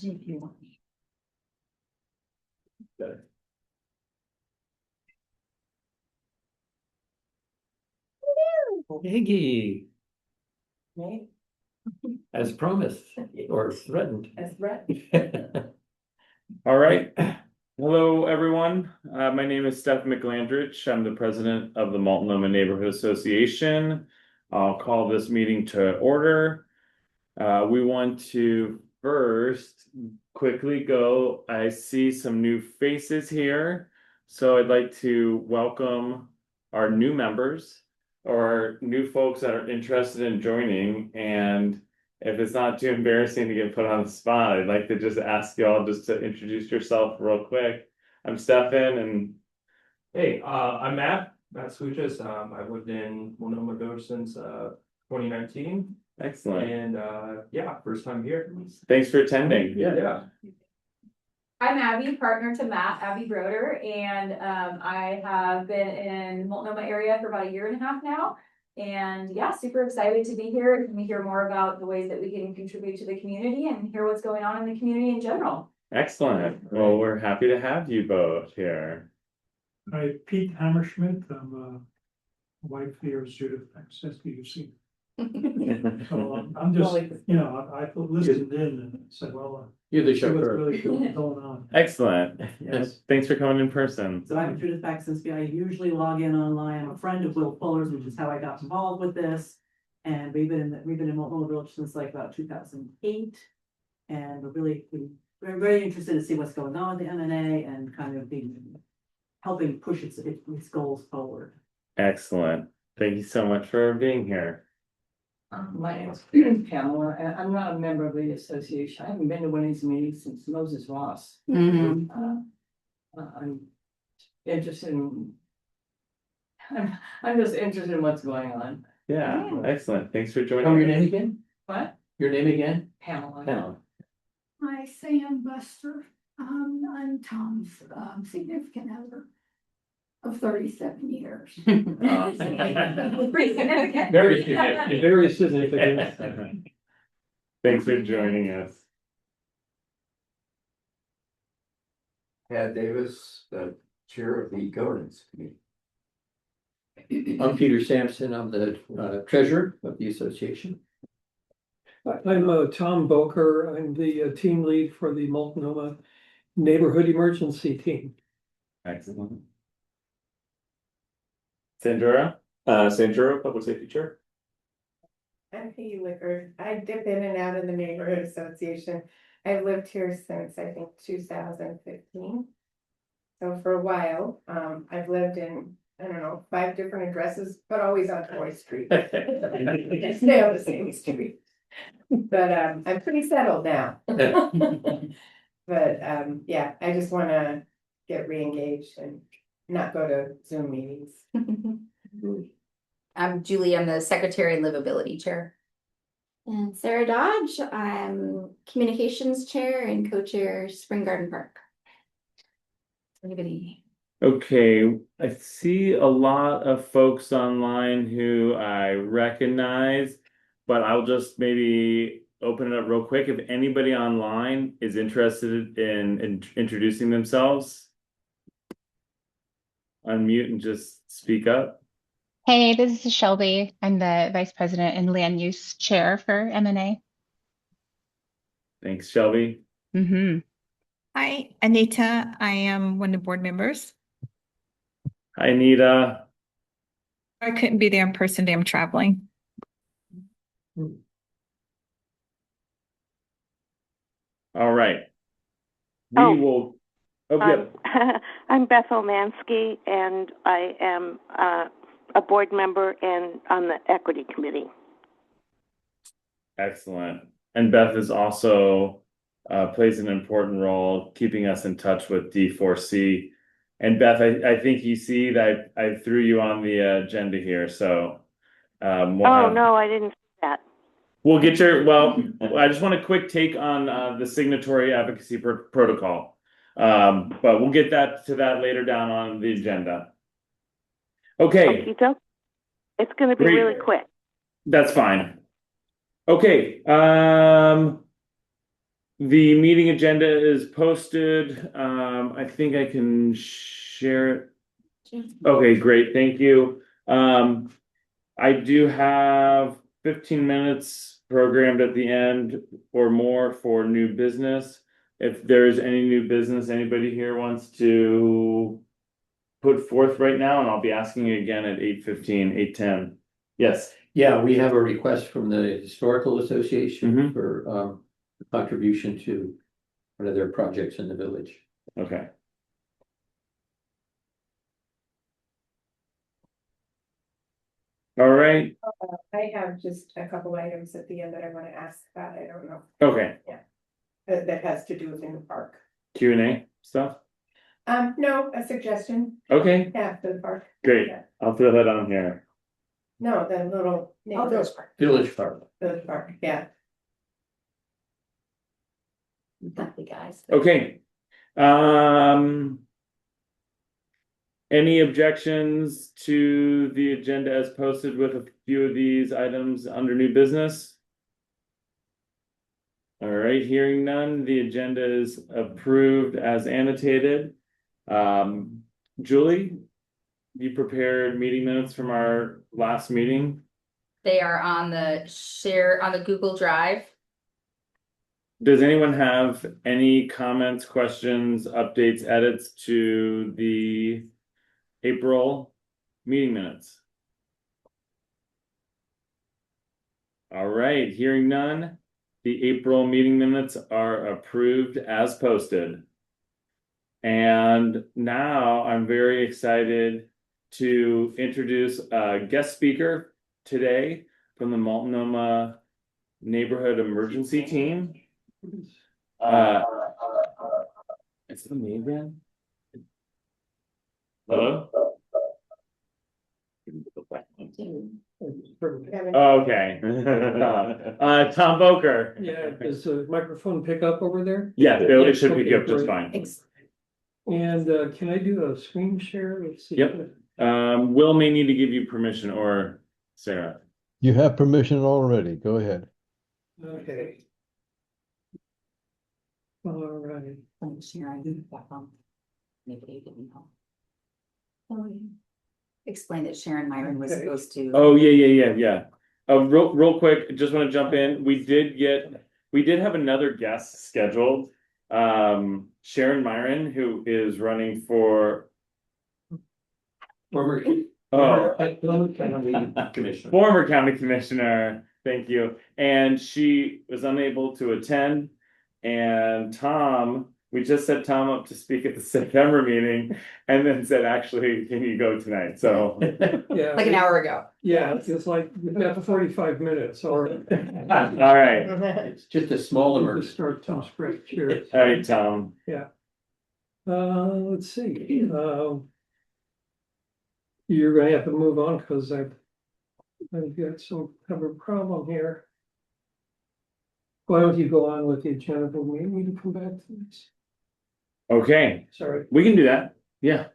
If you want me. Iggy, Right? as promised or threatened. As threatened. All right. Hello, everyone. My name is Steph McGlandrich. I'm the president of the Multnomah Neighborhood Association. I'll call this meeting to order. We want to first quickly go. I see some new faces here. So I'd like to welcome our new members or new folks that are interested in joining. And if it's not too embarrassing to get put on the spot, I'd like to just ask y'all just to introduce yourself real quick. I'm Stefan and Hey, I'm Matt Switches. I've lived in Multnomah Village since 2019, excellent. and yeah, first time here. Thanks for attending. Yeah. I'm Abby, partner to Matt, Abby Broder, and I have been in Multnomah area for about 1.5 years now. And yeah, super excited to be here and hear more about the ways that we can contribute to the community and hear what's going on in the community in general. Excellent. Well, we're happy to have you both here. Hi, Pete Hammerschmidt. I'm wife here is Judith SBUC. So I'm just, I listened in and said, well, You're the see what's chauffeur. really going on. Excellent. Yes. Thanks for coming in person. So I'm Judith Baxensky. I usually log in online. I'm a friend of Will Fuller's, which is how I got involved with this. And we've been in Multnomah Village since like about 2008. And we're very interested to see what's going on with the M&A and kind of helping push its goals forward. Excellent. Thank you so much for being here. My name is Pamela, and I'm not a member of the association. I haven't been to one of these meetings since Moses Ross. I'm interested in. I'm just interested in what's going on. Yeah, excellent. Thanks for joining. Your name again? What? Your name again? Pamela. Pamela. Hi, Sam Buster. I'm Tom's significant other of 37 years. Pretty significant. Very significant. Very significant. Thanks for joining us. Pat Davis, the chair of the governance committee. I'm Peter Sampson. I'm the treasurer of the association. I'm Tom Boeker. I'm the team lead for the Multnomah Neighborhood Emergency Team. Excellent. Sandra? Sandra, public safety chair. I'm Peggy Lickard. I dip in and out of the neighborhood association. I've lived here since I think 2015. So for a while, I've lived in, I don't know, 5 different addresses, but always on Troy Street. I stay on the same street. But I'm pretty settled now. But yeah, I just want to get re-engaged and not go to Zoom meetings. I'm Julie, I'm the secretary and livability chair. And Sarah Dodge, I'm communications chair and co-chair Spring Garden Park. Anybody? Okay, I see a lot of folks online who I recognize, but I'll just maybe open it up real quick. If anybody online is interested in introducing themselves, unmute and just speak up. Hey, this is Shelby. I'm the vice president and land use chair for M&A. Thanks, Shelby. Hi, Anita. I am one of the board members. Hi, Anita. I couldn't be there in person today. I'm traveling. All right. We will. Oh, yeah. I'm Beth Omansky, and I am a board member and on the equity committee. Excellent. And Beth is also plays an important role keeping us in touch with D4C. And Beth, I think you see that I threw you on the agenda here, so no, I didn't see that. We'll get I just want a quick take on the signatory advocacy protocol. But we'll get to that later down on the agenda. Okay. It's going to be really quick. That's fine. Okay. The meeting agenda is posted. I think I can share it. Okay, great, thank you. I do have 15 minutes programmed at the end or more for new business. If there's any new business anybody here wants to put forth right now, and I'll be asking again at 8:15, 8:10. Yes. Yeah, we have a request from the Historical Association Mhm. for contribution to one of their projects in the village. Okay. All right, I have just a couple items at the end that I want to ask about. I don't know. okay, That has to do with in the park. Q&A stuff. No, a suggestion. Okay, Yeah, for the park. great. Yeah. I'll throw that on here. No, the little. Oh, those park. Village Park. Village park, yeah. Lovely guys. Okay. Any objections to the agenda as posted with a few of these items under new business? All right, hearing none, the agenda is approved as annotated. Julie, you prepared meeting minutes from our last meeting? They are on the Google Drive. Does anyone have any comments, questions, updates, edits to the April meeting minutes? All right, hearing none, the April meeting minutes are approved as posted. And now I'm very excited to introduce a guest speaker today from the Multnomah Neighborhood Emergency Team. It's the me again. Hello? Oh, okay. Tom Boeker. Yeah, does the microphone pick up over there? Yeah, it should Okay, pick up just great. fine. And can I do a screen share? Let's see. Yep. Will may need to give you permission, or Sarah. You have permission already. Go ahead. Okay. All right. Explain that Sharon Myron was Okay. supposed to. Oh, yeah. Real quick, just want to jump in. We did have another guest scheduled. Sharon Myron, who is running for Former commissioner. Former county commissioner, thank you. And she was unable to attend. And Tom, we just set Tom up to speak at the September meeting, and then said, actually, can you go tonight? So Yeah. Like an hour ago. Yeah, it's like, we've got 45 minutes or. all right. It's just a small We'll emergency. start Tom's spread. Cheers. All right, Tom. Yeah. Let's see, you're gonna have to move on because I've got have a problem here. Why don't you go on with the agenda, but we need to come back to this. Okay, Sorry. we can do that. Yeah.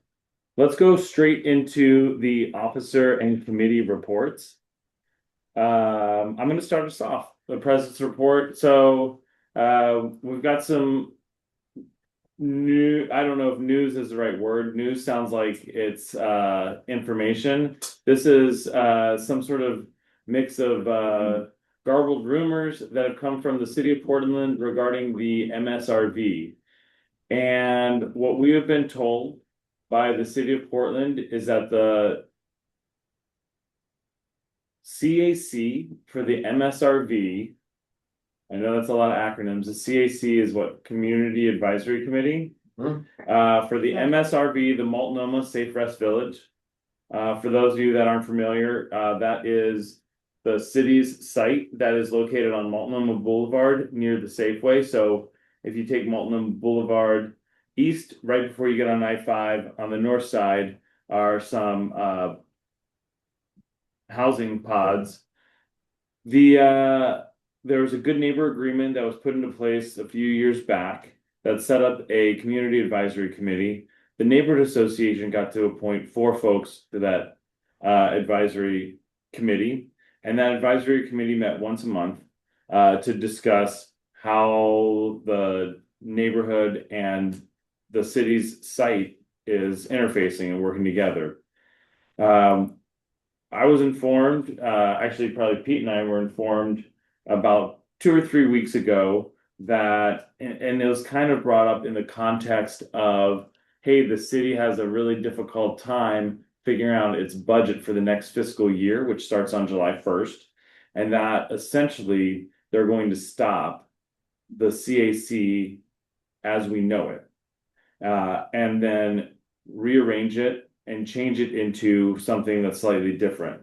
Let's go straight into the officer and committee reports. I'm gonna start us off, the president's report. So we've got some new, I don't know if news is the right word. News sounds like it's information. This is some sort of mix of garbled rumors that have come from the city of Portland regarding the MSRV. And what we have been told by the city of Portland is that the CAC for the MSRV, I know that's a lot of acronyms. The CAC is what? Community Advisory Committee. For the MSRV, the Multnomah Safe Rest Village. For those of you that aren't familiar, that is the city's site that is located on Multnomah Boulevard near the Safeway. So if you take Multnomah Boulevard east, right before you get on I-5, on the north side are some housing pods. There was a good neighbor agreement that was put into place a few years back that set up a community advisory committee. The neighborhood association got to appoint 4 folks to that advisory committee, and that advisory committee met once a month to discuss how the neighborhood and the city's site is interfacing and working together. I was informed, actually probably Pete and I were informed about 2 or 3 weeks ago that, and it was kind of brought up in the context of, hey, the city has a really difficult time figuring out its budget for the next fiscal year, which starts on July 1st. And that essentially they're going to stop the CAC as we know it. And then rearrange it and change it into something that's slightly different.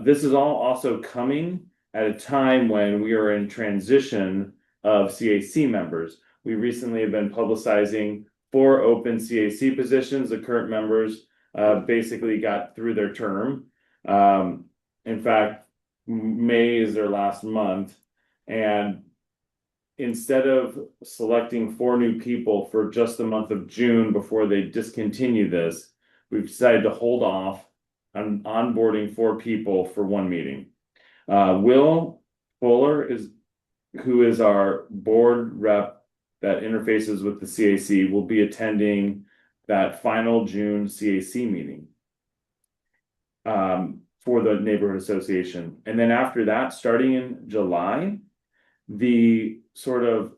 This is all also coming at a time when we are in transition of CAC members. We recently have been publicizing 4 open CAC positions. The current members basically got through their term. In fact, May is their last month, and instead of selecting 4 new people for just the month of June before they discontinue this, we've decided to hold off on onboarding 4 people for 1 meeting. Will Fuller who is our board rep that interfaces with the CAC, will be attending that final June CAC meeting for the neighborhood association. And then after that, starting in July, the sort of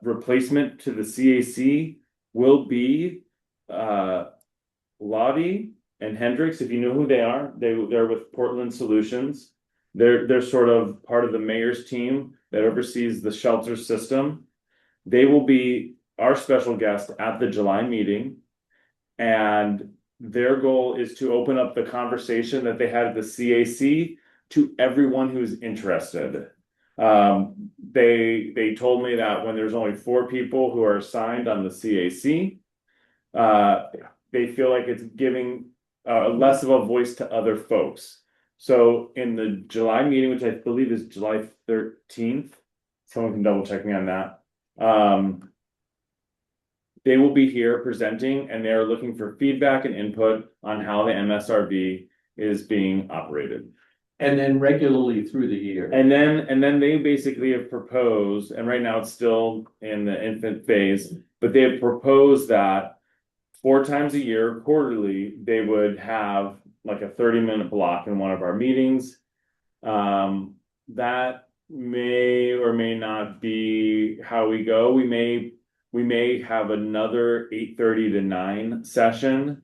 replacement to the CAC will be Lottie and Hendricks. If you know who they are, they're with Portland Solutions. They're sort of part of the mayor's team that oversees the shelter system. They will be our special guest at the July meeting, and their goal is to open up the conversation that they had at the CAC to everyone who's interested. They told me that when there's only 4 people who are assigned on the CAC, they feel like it's giving less of a voice to other folks. So in the July meeting, which I believe is July 13th, someone can double check me on that. They will be here presenting, and they are looking for feedback and input on how the MSRB is being operated. And then regularly through the year. And then they basically have proposed, and right now it's still in the infant phase, but they have proposed that 4 times a year, quarterly, they would have like a 30-minute block in one of our meetings. That may or may not be how we go. We may have another 8:30 to 9 session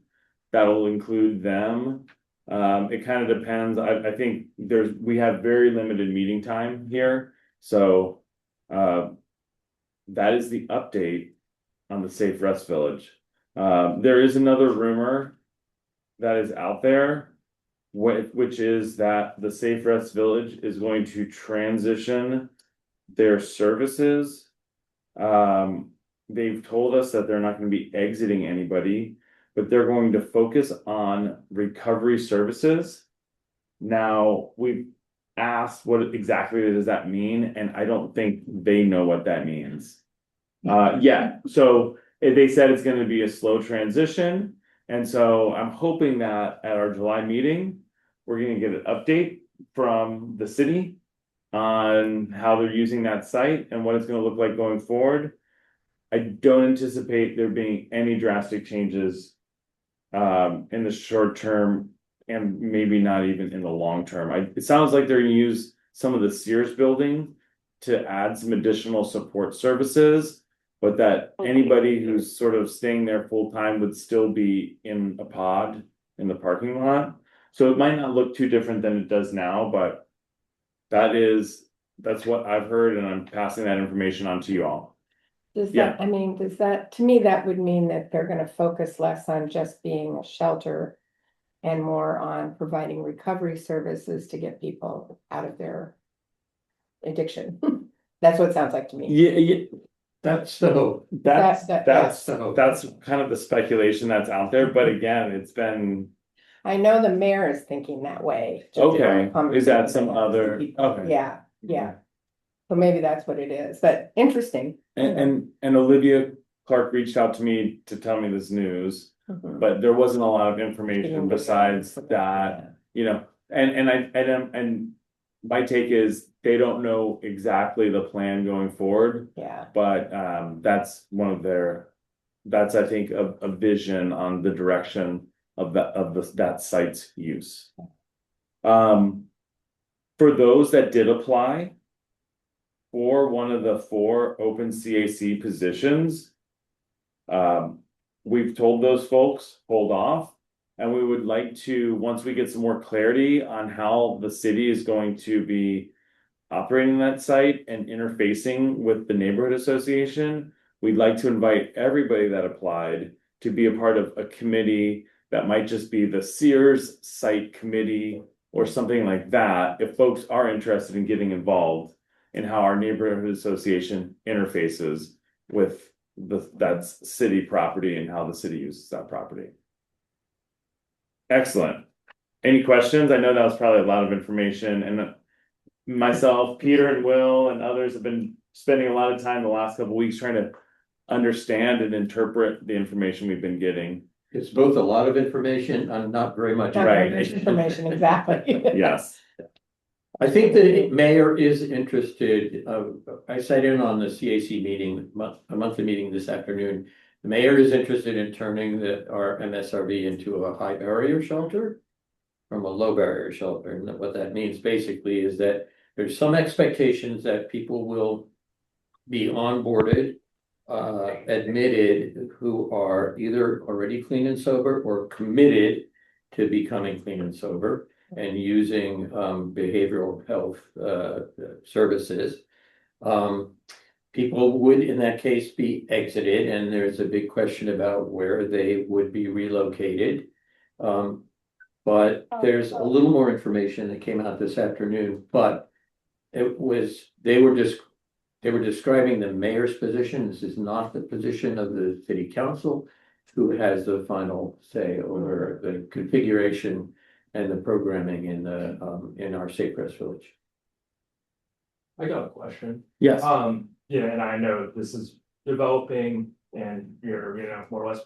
that'll include them. It kind of depends. I think we have very limited meeting time here. So that is the update on the Safe Rest Village. There is another rumor that is out there, which is that the Safe Rest Village is going to transition their services. They've told us that they're not going to be exiting anybody, but they're going to focus on recovery services. Now, we've asked what exactly does that mean, and I don't think they know what that means. Yeah, so they said it's going to be a slow transition, and so I'm hoping that at our July meeting, we're going to get an update from the city on how they're using that site and what it's going to look like going forward. I don't anticipate there being any drastic changes in the short term, and maybe not even in the long term. It sounds like they're going to use some of the Sears building to add some additional support services, but that anybody who's sort of staying there full time would still be in a pod in the parking lot. So it might not look too different than it does now, but that's what I've heard, and I'm passing that information on to you all. Does that, to me, that would mean that they're gonna focus less on just being a shelter and more on providing recovery services to get people out of their addiction? That's what it sounds like to me. Yeah. That's kind of the speculation that's out there, but again, it's been. I know the mayor is thinking that way. Okay, is that some other, okay. Yeah. So maybe that's what it is, but interesting. And Olivia Clark reached out to me to tell me this news, but there wasn't a lot of information besides that, and my take is they don't know exactly the plan going forward. Yeah. But that's one of their, that's I think a vision on the direction of that site's use. For those that did apply for one of the 4 open CAC positions, we've told those folks, hold off. And we would like to, once we get some more clarity on how the city is going to be operating that site and interfacing with the neighborhood association, we'd like to invite everybody that applied to be a part of a committee that might just be the Sears Site Committee or something like that, if folks are interested in getting involved in how our neighborhood association interfaces with that city property and how the city uses that property. Excellent. Any questions? I know that was probably a lot of information, and myself, Peter and Will and others have been spending a lot of time the last couple of weeks trying to understand and interpret the information we've been getting. It's both a lot of information and not very much. Right. Information, exactly. Yes. I think the mayor is interested, I sat in on the CAC meeting, a monthly meeting this afternoon. The mayor is interested in turning our MSRV into a high barrier shelter from a low barrier shelter. And what that means basically is that there's some expectations that people will be onboarded, admitted, who are either already clean and sober or committed to becoming clean and sober and using behavioral health services. People would in that case be exited, and there's a big question about where they would be relocated. But there's a little more information that came out this afternoon, but they were describing the mayor's position. This is not the position of the city council, who has the final say over the configuration and the programming in our Safe Rest Village. I got a question. Yes. Yeah, and I know this is developing and you're, more or less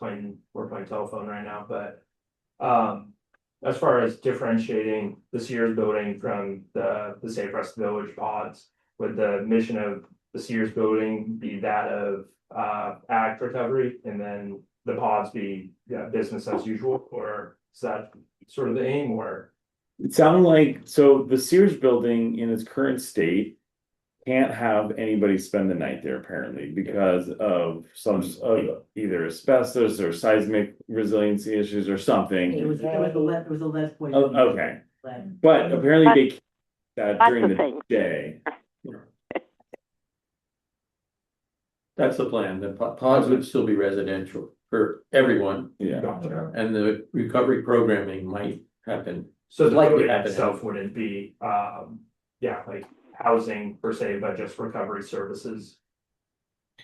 we're playing telephone right now, but as far as differentiating the Sears building from the Safe Rest Village pods, would the mission of the Sears building be that of addict recovery, and then the pods be business as usual, or is that sort of the aim? Or it sounded like, so the Sears building in its current state can't have anybody spend the night there apparently because of some either asbestos or seismic resiliency issues or something. It was a lead poison. Oh, okay. Lead. But apparently they keep that during Lots of the things. day. That's the plan. The pods would still be residential for everyone, Yeah. gotcha. and the recovery programming might happen. So the Likely building happen. itself wouldn't be like housing per se, but just recovery services.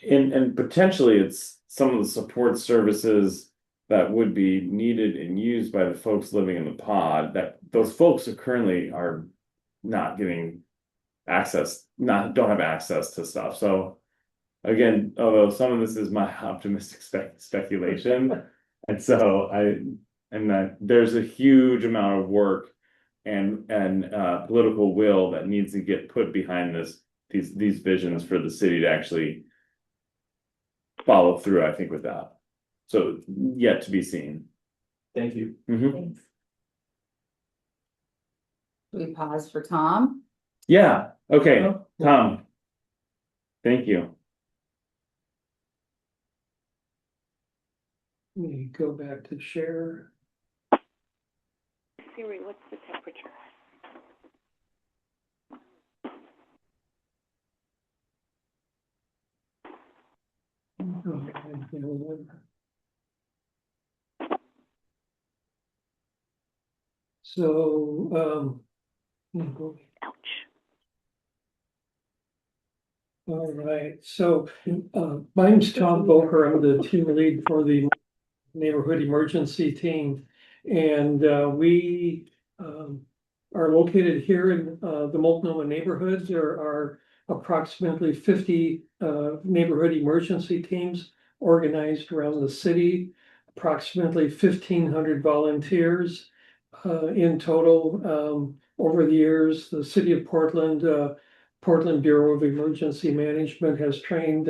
And potentially it's some of the support services that would be needed and used by the folks living in the pod, that those folks are currently not getting access, don't have access to stuff. So again, although some of this is my optimistic speculation, and so there's a huge amount of work and political will that needs to get put behind these visions for the city to actually follow through, I think, with that. So yet to be seen. Thank you. Mhm. Thanks. Do we pause for Tom? Yeah, okay, Tom. Thank you. Let me go back to share. Siri, what's the temperature? So, Ouch. all right, so, my name's Tom Boeker. I'm the team lead for the neighborhood emergency team. And, we, are located here in, the Multnomah neighborhood. There are approximately 50, neighborhood emergency teams organized around the city, approximately 1,500 volunteers. in total, over the years, the city of Portland, Portland Bureau of Emergency Management has trained,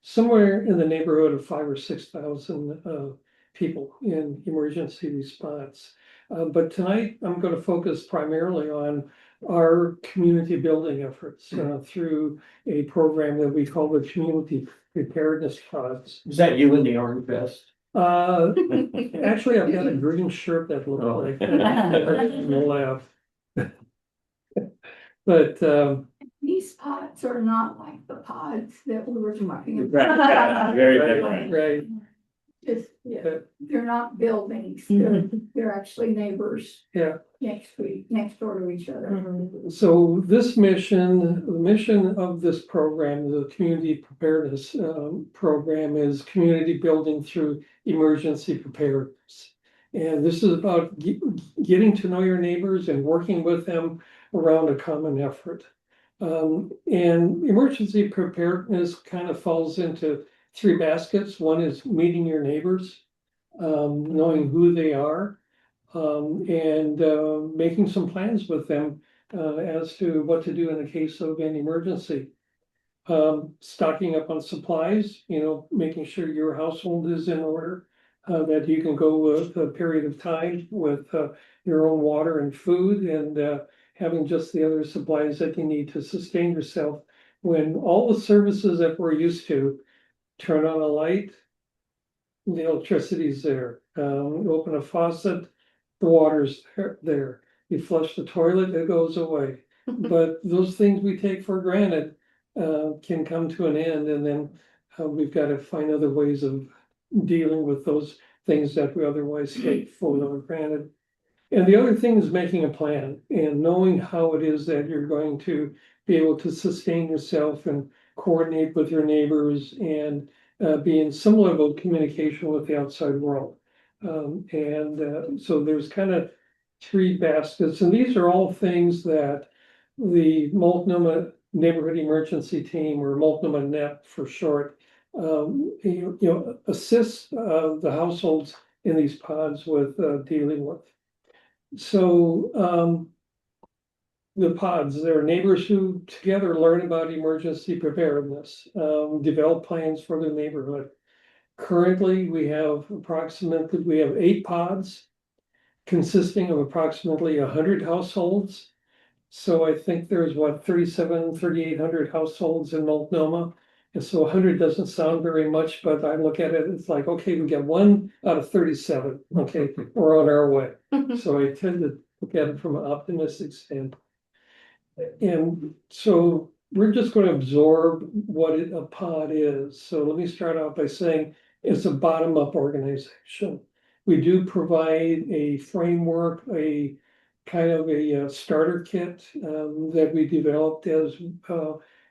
somewhere in the neighborhood of 5,000 or 6,000 people in emergency response. But tonight, I'm going to focus primarily on our community building efforts through a program that we call the Community Preparedness Pods. Is that you in the orange vest? Actually, I've got a green shirt that looks Oh. like in the lab. But These pods are not like the pods that we were talking Right, yeah, about. very different. right, Just, yeah, they're not buildings, they're actually neighbors yeah. next door to each other. So this mission, the mission of this program, the community preparedness program, is community building through emergency preparedness. And this is about getting to know your neighbors and working with them around a common effort. And emergency preparedness kind of falls into three baskets. One is meeting your neighbors, knowing who they are, and making some plans with them as to what to do in the case of an emergency. Stocking up on supplies, making sure your household is in order, that you can go with a period of time with your own water and food, and having just the other supplies that you need to sustain yourself when all the services that we're used to, turn on a light, the electricity's there. You open a faucet, the water's there. You flush the toilet, it goes away. But those things we take for granted can come to an end, and then we've got to find other ways of dealing with those things that we otherwise take for granted. And the other thing is making a plan and knowing how it is that you're going to be able to sustain yourself and coordinate with your neighbors and be in some level of communication with the outside world. So there's kind of three baskets, and these are all things that the Multnomah Neighborhood Emergency Team, or Multnomah NET for short, assists the households in these pods with dealing with. So the pods, there are neighbors who together learn about emergency preparedness, develop plans for their neighborhood. Currently, we have 8 pods consisting of approximately 100 households. So I think there's 3,800 households in Multnomah. And so 100 doesn't sound very much, but I look at it, it's like, okay, we get 1 out of 37. Okay, we're on our way. So I tend to look at it from an optimistic standpoint. And so we're just going to absorb what a pod is. So let me start out by saying it's a bottom-up organization. We do provide a framework, a kind of a starter kit that we developed as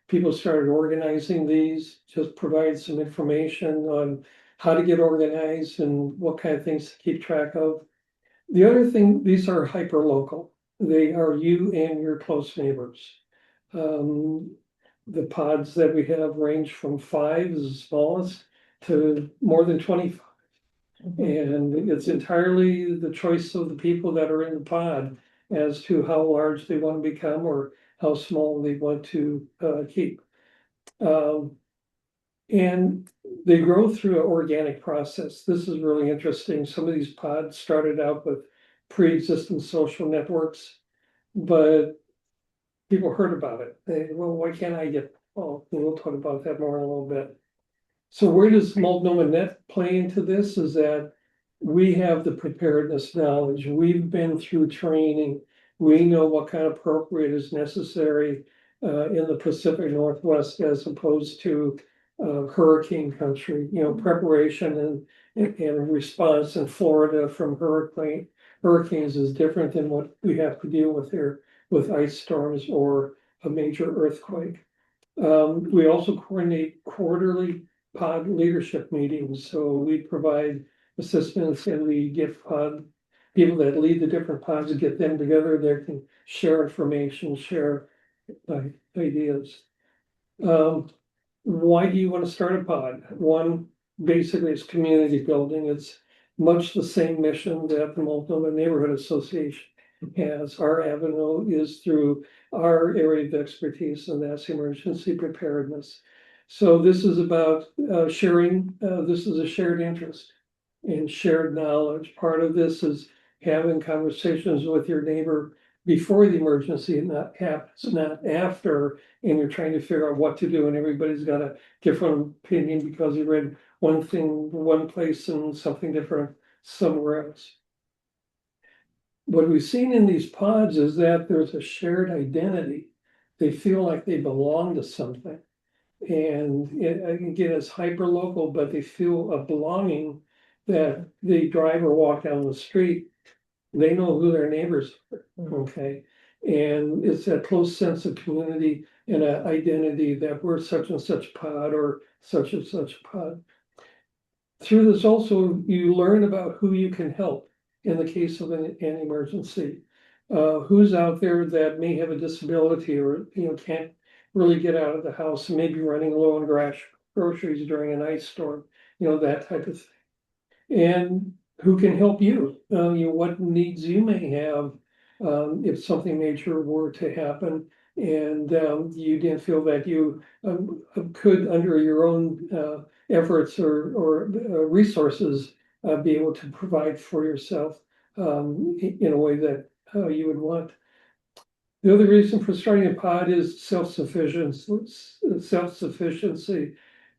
people started organizing these, just provide some information on how to get organized and what kind of things to keep track of. The other thing, these are hyper-local. They are you and your close neighbors. The pods that we have range from 5 is the smallest to more than 25. And it's entirely the choice of the people that are in the pod as to how large they want to become or how small they want to keep. And they grow through an organic process. This is really interesting. Some of these pods started out with pre-existing social networks, but people heard about it. Well, why can't I get, we'll talk about that more in a little bit. So where does Multnomah Net play into this is that we have the preparedness knowledge. We've been through training. We know what kind of appropriate is necessary in the Pacific Northwest as opposed to hurricane country, preparation and response in Florida from hurricanes is different than what we have to deal with here with ice storms or a major earthquake. We also coordinate quarterly pod leadership meetings. So we provide assistance and we get pod people that lead the different pods and get them together. They can share information, share ideas. Why do you want to start a pod? One, basically it's community building. It's much the same mission that the Multnomah Neighborhood Association has. Our avenue is through our area of expertise, and that's emergency preparedness. So this is about sharing, this is a shared interest and shared knowledge. Part of this is having conversations with your neighbor before the emergency not happens, not after, and you're trying to figure out what to do, and everybody's got a different opinion because you read one thing one place and something different somewhere else. What we've seen in these pods is that there's a shared identity. They feel like they belong to something. And again, it's hyper local, but they feel a belonging that they drive or walk down the street. They know who their neighbors are, okay? And it's that close sense of community and an identity that we're such and such pod or such and such pod. Through this also, you learn about who you can help in the case of an emergency. Who's out there that may have a disability or, can't really get out of the house and maybe running low on groceries during an ice storm, that type of thing. And who can help you, what needs you may have if something major were to happen and you didn't feel that you could, under your own efforts or resources, be able to provide for yourself in a way that you would want. The other reason for starting a pod is self-sufficiency,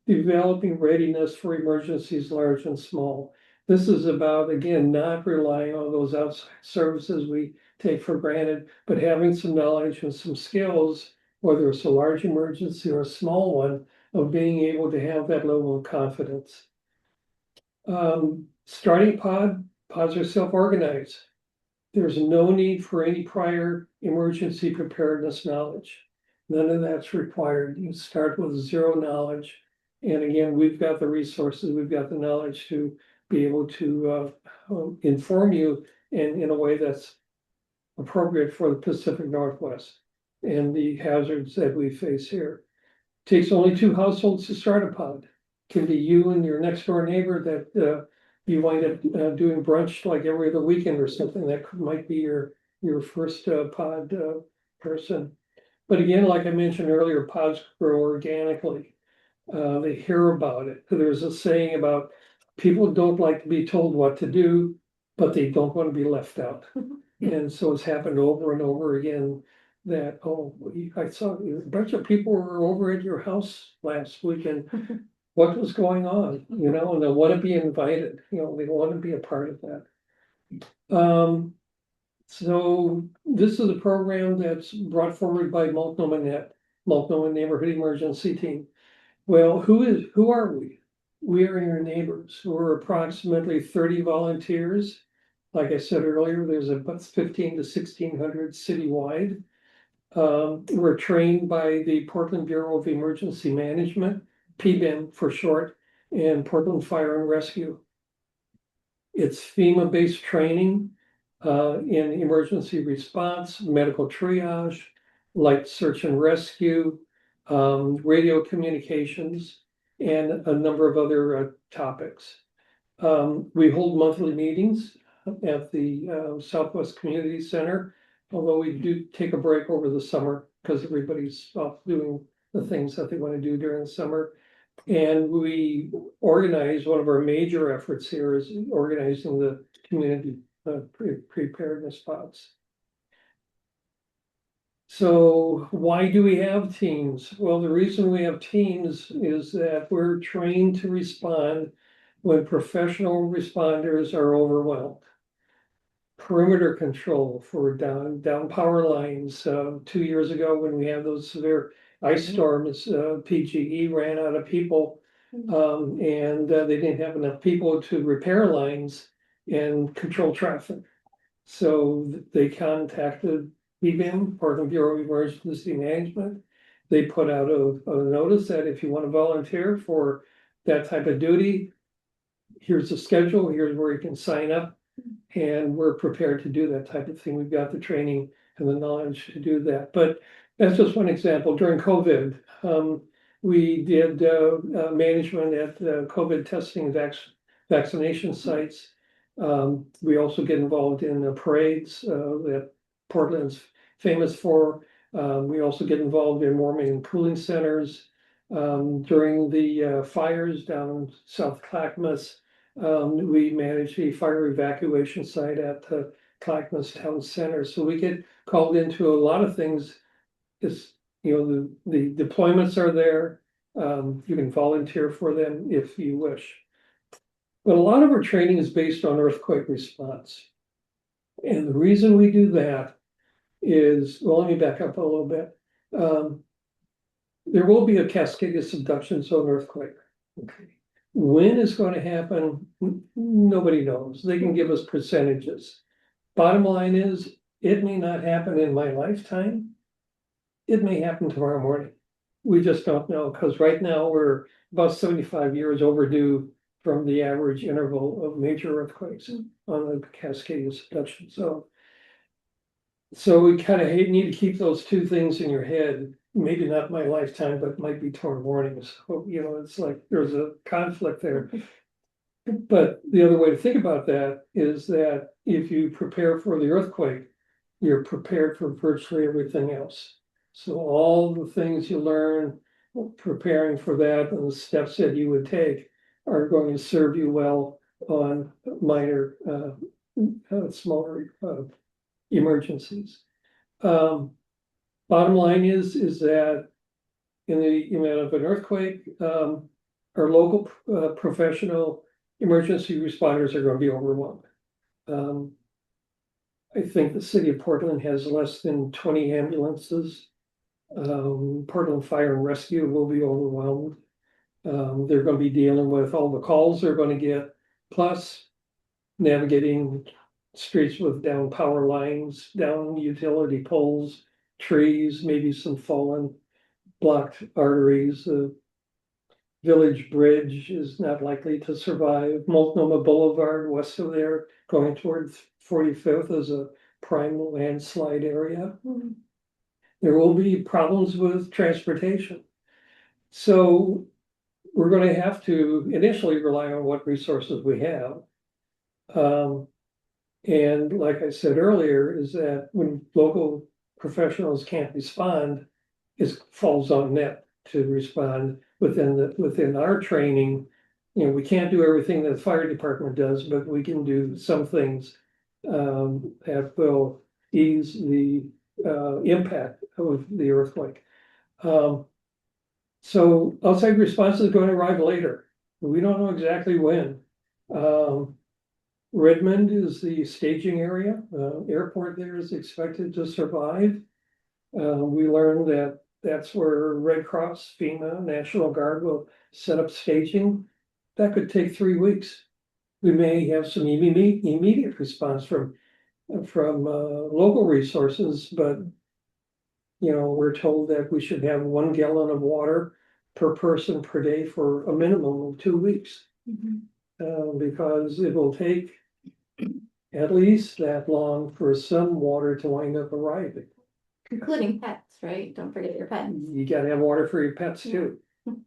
developing readiness for emergencies large and small. This is about, again, not relying on those outside services we take for granted, but having some knowledge and some skills, whether it's a large emergency or a small one, of being able to have that level of confidence. Starting pods are self-organized. There's no need for any prior emergency preparedness knowledge. None of that's required. You start with zero knowledge. And again, we've got the resources, we've got the knowledge to be able to inform you in a way that's appropriate for the Pacific Northwest and the hazards that we face here. It takes only 2 households to start a pod. It can be you and your next door neighbor that you wind up doing brunch like every other weekend or something. That might be your first pod person. But again, like I mentioned earlier, pods grow organically. They hear about it. There's a saying about people don't like to be told what to do, but they don't want to be left out. And so it's happened over and over again that, I saw a bunch of people were over at your house last weekend. What was going on, and they want to be invited, they want to be a part of that. So this is a program that's brought forward by Multnomah Neighborhood Emergency Team. Well, who are we? We are your neighbors. We're approximately 30 volunteers. Like I said earlier, there's about 15 to 1600 citywide. We're trained by the Portland Bureau of Emergency Management, PBEM for short, and Portland Fire and Rescue. It's FEMA-based training in emergency response, medical triage, light search and rescue, radio communications, and a number of other topics. We hold monthly meetings at the Southwest Community Center, although we do take a break over the summer because everybody's off doing the things that they want to do during the summer. And we organize, one of our major efforts here is organizing the community preparedness pods. So why do we have teams? Well, the reason we have teams is that we're trained to respond when professional responders are overwhelmed. Perimeter control for down power lines. 2 years ago, when we had those severe ice storms, PGE ran out of people, and they didn't have enough people to repair lines and control traffic. So they contacted PBEM, Portland Bureau of Emergency Management. They put out a notice that if you want to volunteer for that type of duty, here's the schedule, here's where you can sign up. And we're prepared to do that type of thing. We've got the training and the knowledge to do that. But that's just one example. During COVID, we did management at COVID testing vaccination sites. We also get involved in the parades, that Portland's famous for. We also get involved in warming and cooling centers. During the fires down in South Clackamas, we manage a fire evacuation site at the Clackamas Town Center. So we get called into a lot of things. It's, the deployments are there. You can volunteer for them if you wish. But a lot of our training is based on earthquake response. And the reason we do that is, well, let me back up a little bit. There will be a cascade of subduction zone earthquake. Okay. When it's going to happen, nobody knows. They can give us percentages. Bottom line is, it may not happen in my lifetime. It may happen tomorrow morning. We just don't know, because right now we're about 75 years overdue from the average interval of major earthquakes on the cascade of subduction zone. So we kind of need to keep those two things in your head. Maybe not my lifetime, but might be tomorrow morning. So, it's like there's a conflict there. But the other way to think about that is that if you prepare for the earthquake, you're prepared for virtually everything else. So all the things you learn preparing for that and the steps that you would take are going to serve you well on minor, smaller emergencies. Bottom line is that in the event of an earthquake, our local professional emergency responders are going to be overwhelmed. I think the city of Portland has less than 20 ambulances. Portland Fire and Rescue will be overwhelmed. They're going to be dealing with all the calls they're going to get, plus navigating streets with down power lines, down utility poles, trees, maybe some fallen blocked arteries. The Village Bridge is not likely to survive. Multnomah Boulevard west of there going towards 45th is a prime landslide area. There will be problems with transportation. So we're going to have to initially rely on what resources we have. And like I said earlier, is that when local professionals can't respond, it falls on net to respond within our training. We can't do everything that the fire department does, but we can do some things that will ease the impact of the earthquake. So outside response is going to arrive later. We don't know exactly when. Redmond is the staging area. Airport there is expected to survive. We learned that that's where Red Cross, FEMA, National Guard will set up staging. That could take 3 weeks. We may have some immediate response from local resources, but we're told that we should have 1 gallon of water per person per day for a minimum of 2 weeks. Because it will take at least that long for some water to wind up arriving. Including pets, right? Don't forget your pets. You gotta have water for your pets too.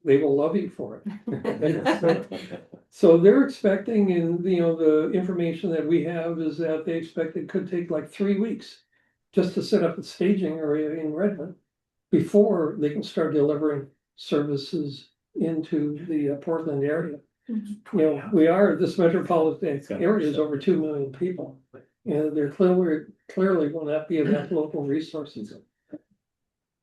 They will love you for it. So they're expecting, and the information that we have is that they expect it could take like 3 weeks just to set up the staging area in Redmond before they can start delivering services into the Portland area. This metropolitan area is over 2 million people, and there clearly will not be enough local resources.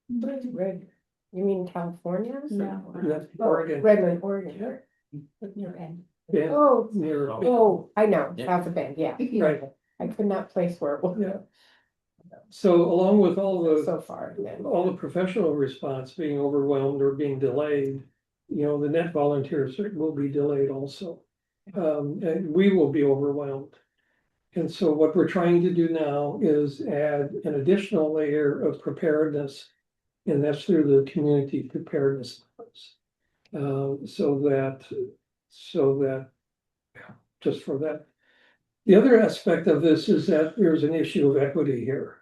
Red, you mean California? No. That's Oregon. Redmond, Oregon. Yeah, Oh, near- I know, Yeah. South of Bend, yeah. Right. I could not place where it was Yeah. So along with all so far. the professional response being overwhelmed or being delayed, the net volunteers will be delayed also. And we will be overwhelmed. And so what we're trying to do now is add an additional layer of preparedness, and that's through the community preparedness funds. So that just for that. The other aspect of this is that there's an issue of equity here.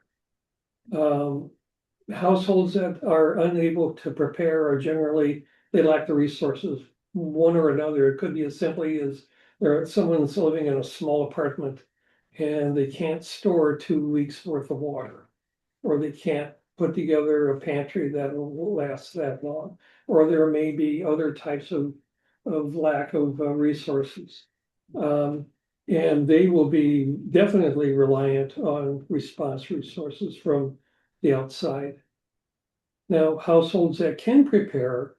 Households that are unable to prepare are generally, they lack the resources, one or another. It could be as simply as someone's living in a small apartment and they can't store 2 weeks worth of water. Or they can't put together a pantry that will last that long, or there may be other types of lack of resources. And they will be definitely reliant on response resources from the outside. Now, households that can prepare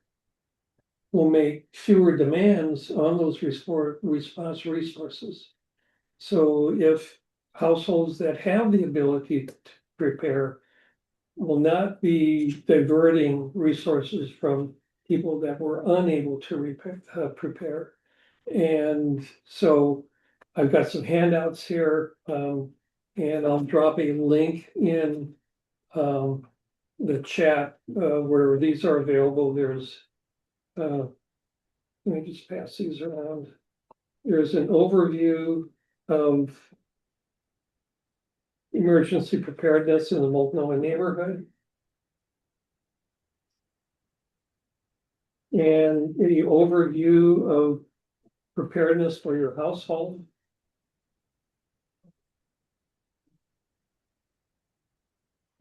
will make fewer demands on those response resources. So if households that have the ability to prepare will not be diverting resources from people that were unable to prepare. And so I've got some handouts here, and I'll drop a link in the chat where these are available. There's let me just pass these around. There's an overview of emergency preparedness in the Multnomah neighborhood. And the overview of preparedness for your household.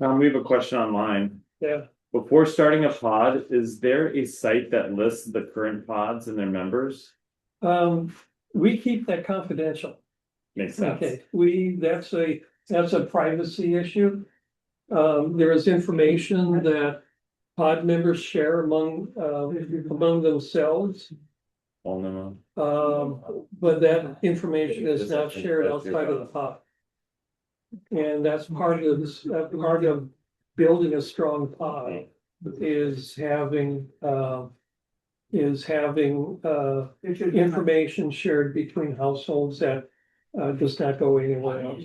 We have a question online. Yeah. Before starting a pod, is there a site that lists the current pods and their members? We keep that confidential. Makes sense. Okay, that's a privacy issue. There is information that pod members share among themselves. But that information is not shared outside of the pod. And that's part of building a strong pod is having information shared between households that does not go anywhere else.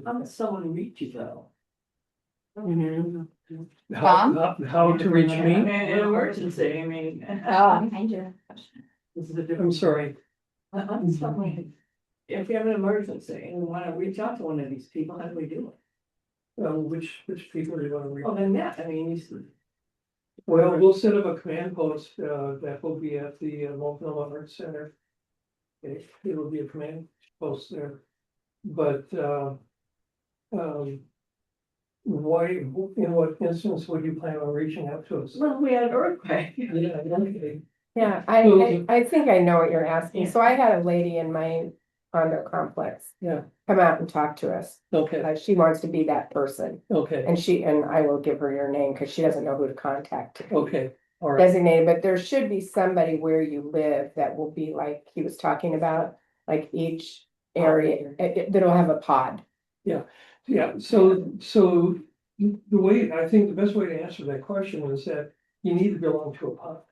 How does someone reach you though? How to reach me? In an emergency, I mean. Behind you. This is a I'm different. sorry. If you have an emergency and we want to reach out to one of these people, how do we do it? Which people do you want to reach? Oh, then that, I mean, Well, we'll set up a command post that will be at the Multnomah Arts Center. Okay, it'll be a command post there. But why, in what instance would you plan on reaching out to us? well, we had an earthquake. Yeah, okay. Yeah, So- I think I know what you're asking. So I had a lady in my condo complex Yeah, come out and talk to us. okay, She wants to be that person. okay, And I will give her your name because she doesn't know who to contact. okay, all right, Designated, but there should be somebody where you live that will be like he was talking about, like each area, that'll have a pod. yeah, so the way, I think the best way to answer that question is that you need to belong to a pod.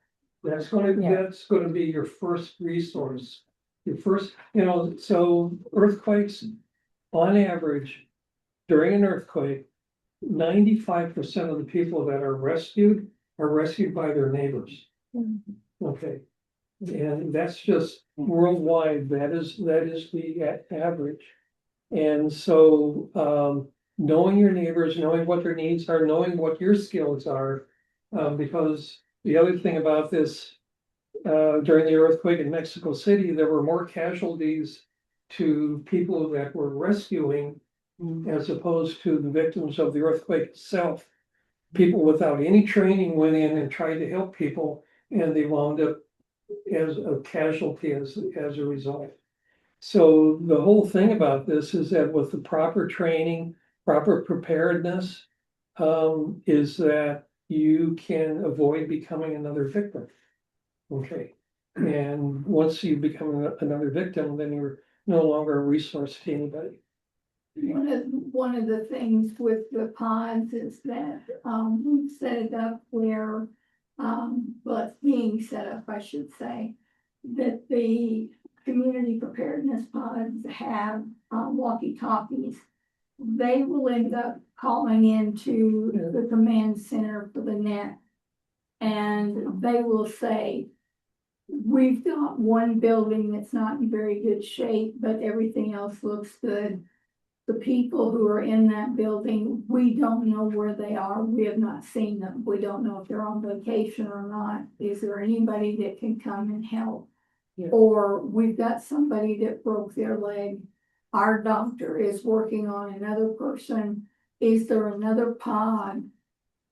That's gonna be your first resource. Your first, so earthquakes, on average, during an earthquake, 95% of the people that are rescued by their neighbors. Okay, and that's just worldwide, that is the average. And so, knowing your neighbors, knowing what their needs are, knowing what your skills are, because the other thing about this, during the earthquake in Mexico City, there were more casualties to people that were rescuing as opposed to the victims of the earthquake itself. People without any training went in and tried to help people, and they wound up as a casualty as a result. So the whole thing about this is that with the proper training, proper preparedness, is that you can avoid becoming another victim. Okay, and once you become another victim, then you're no longer a resource to anybody. One of the things with the pods is that, we've set it up where, well, it's being set up, I should say, that the community preparedness pods have, walkie-talkies. They will end up calling into the command center for the net. And they will say, we've got one building that's not in very good shape, but everything else looks good. the people who are in that building, we don't know where they are. We have not seen them. We don't know if they're on vacation or not. Is there anybody that can come and help? Yeah. Or we've got somebody that broke their leg. Our doctor is working on another person. Is there another pod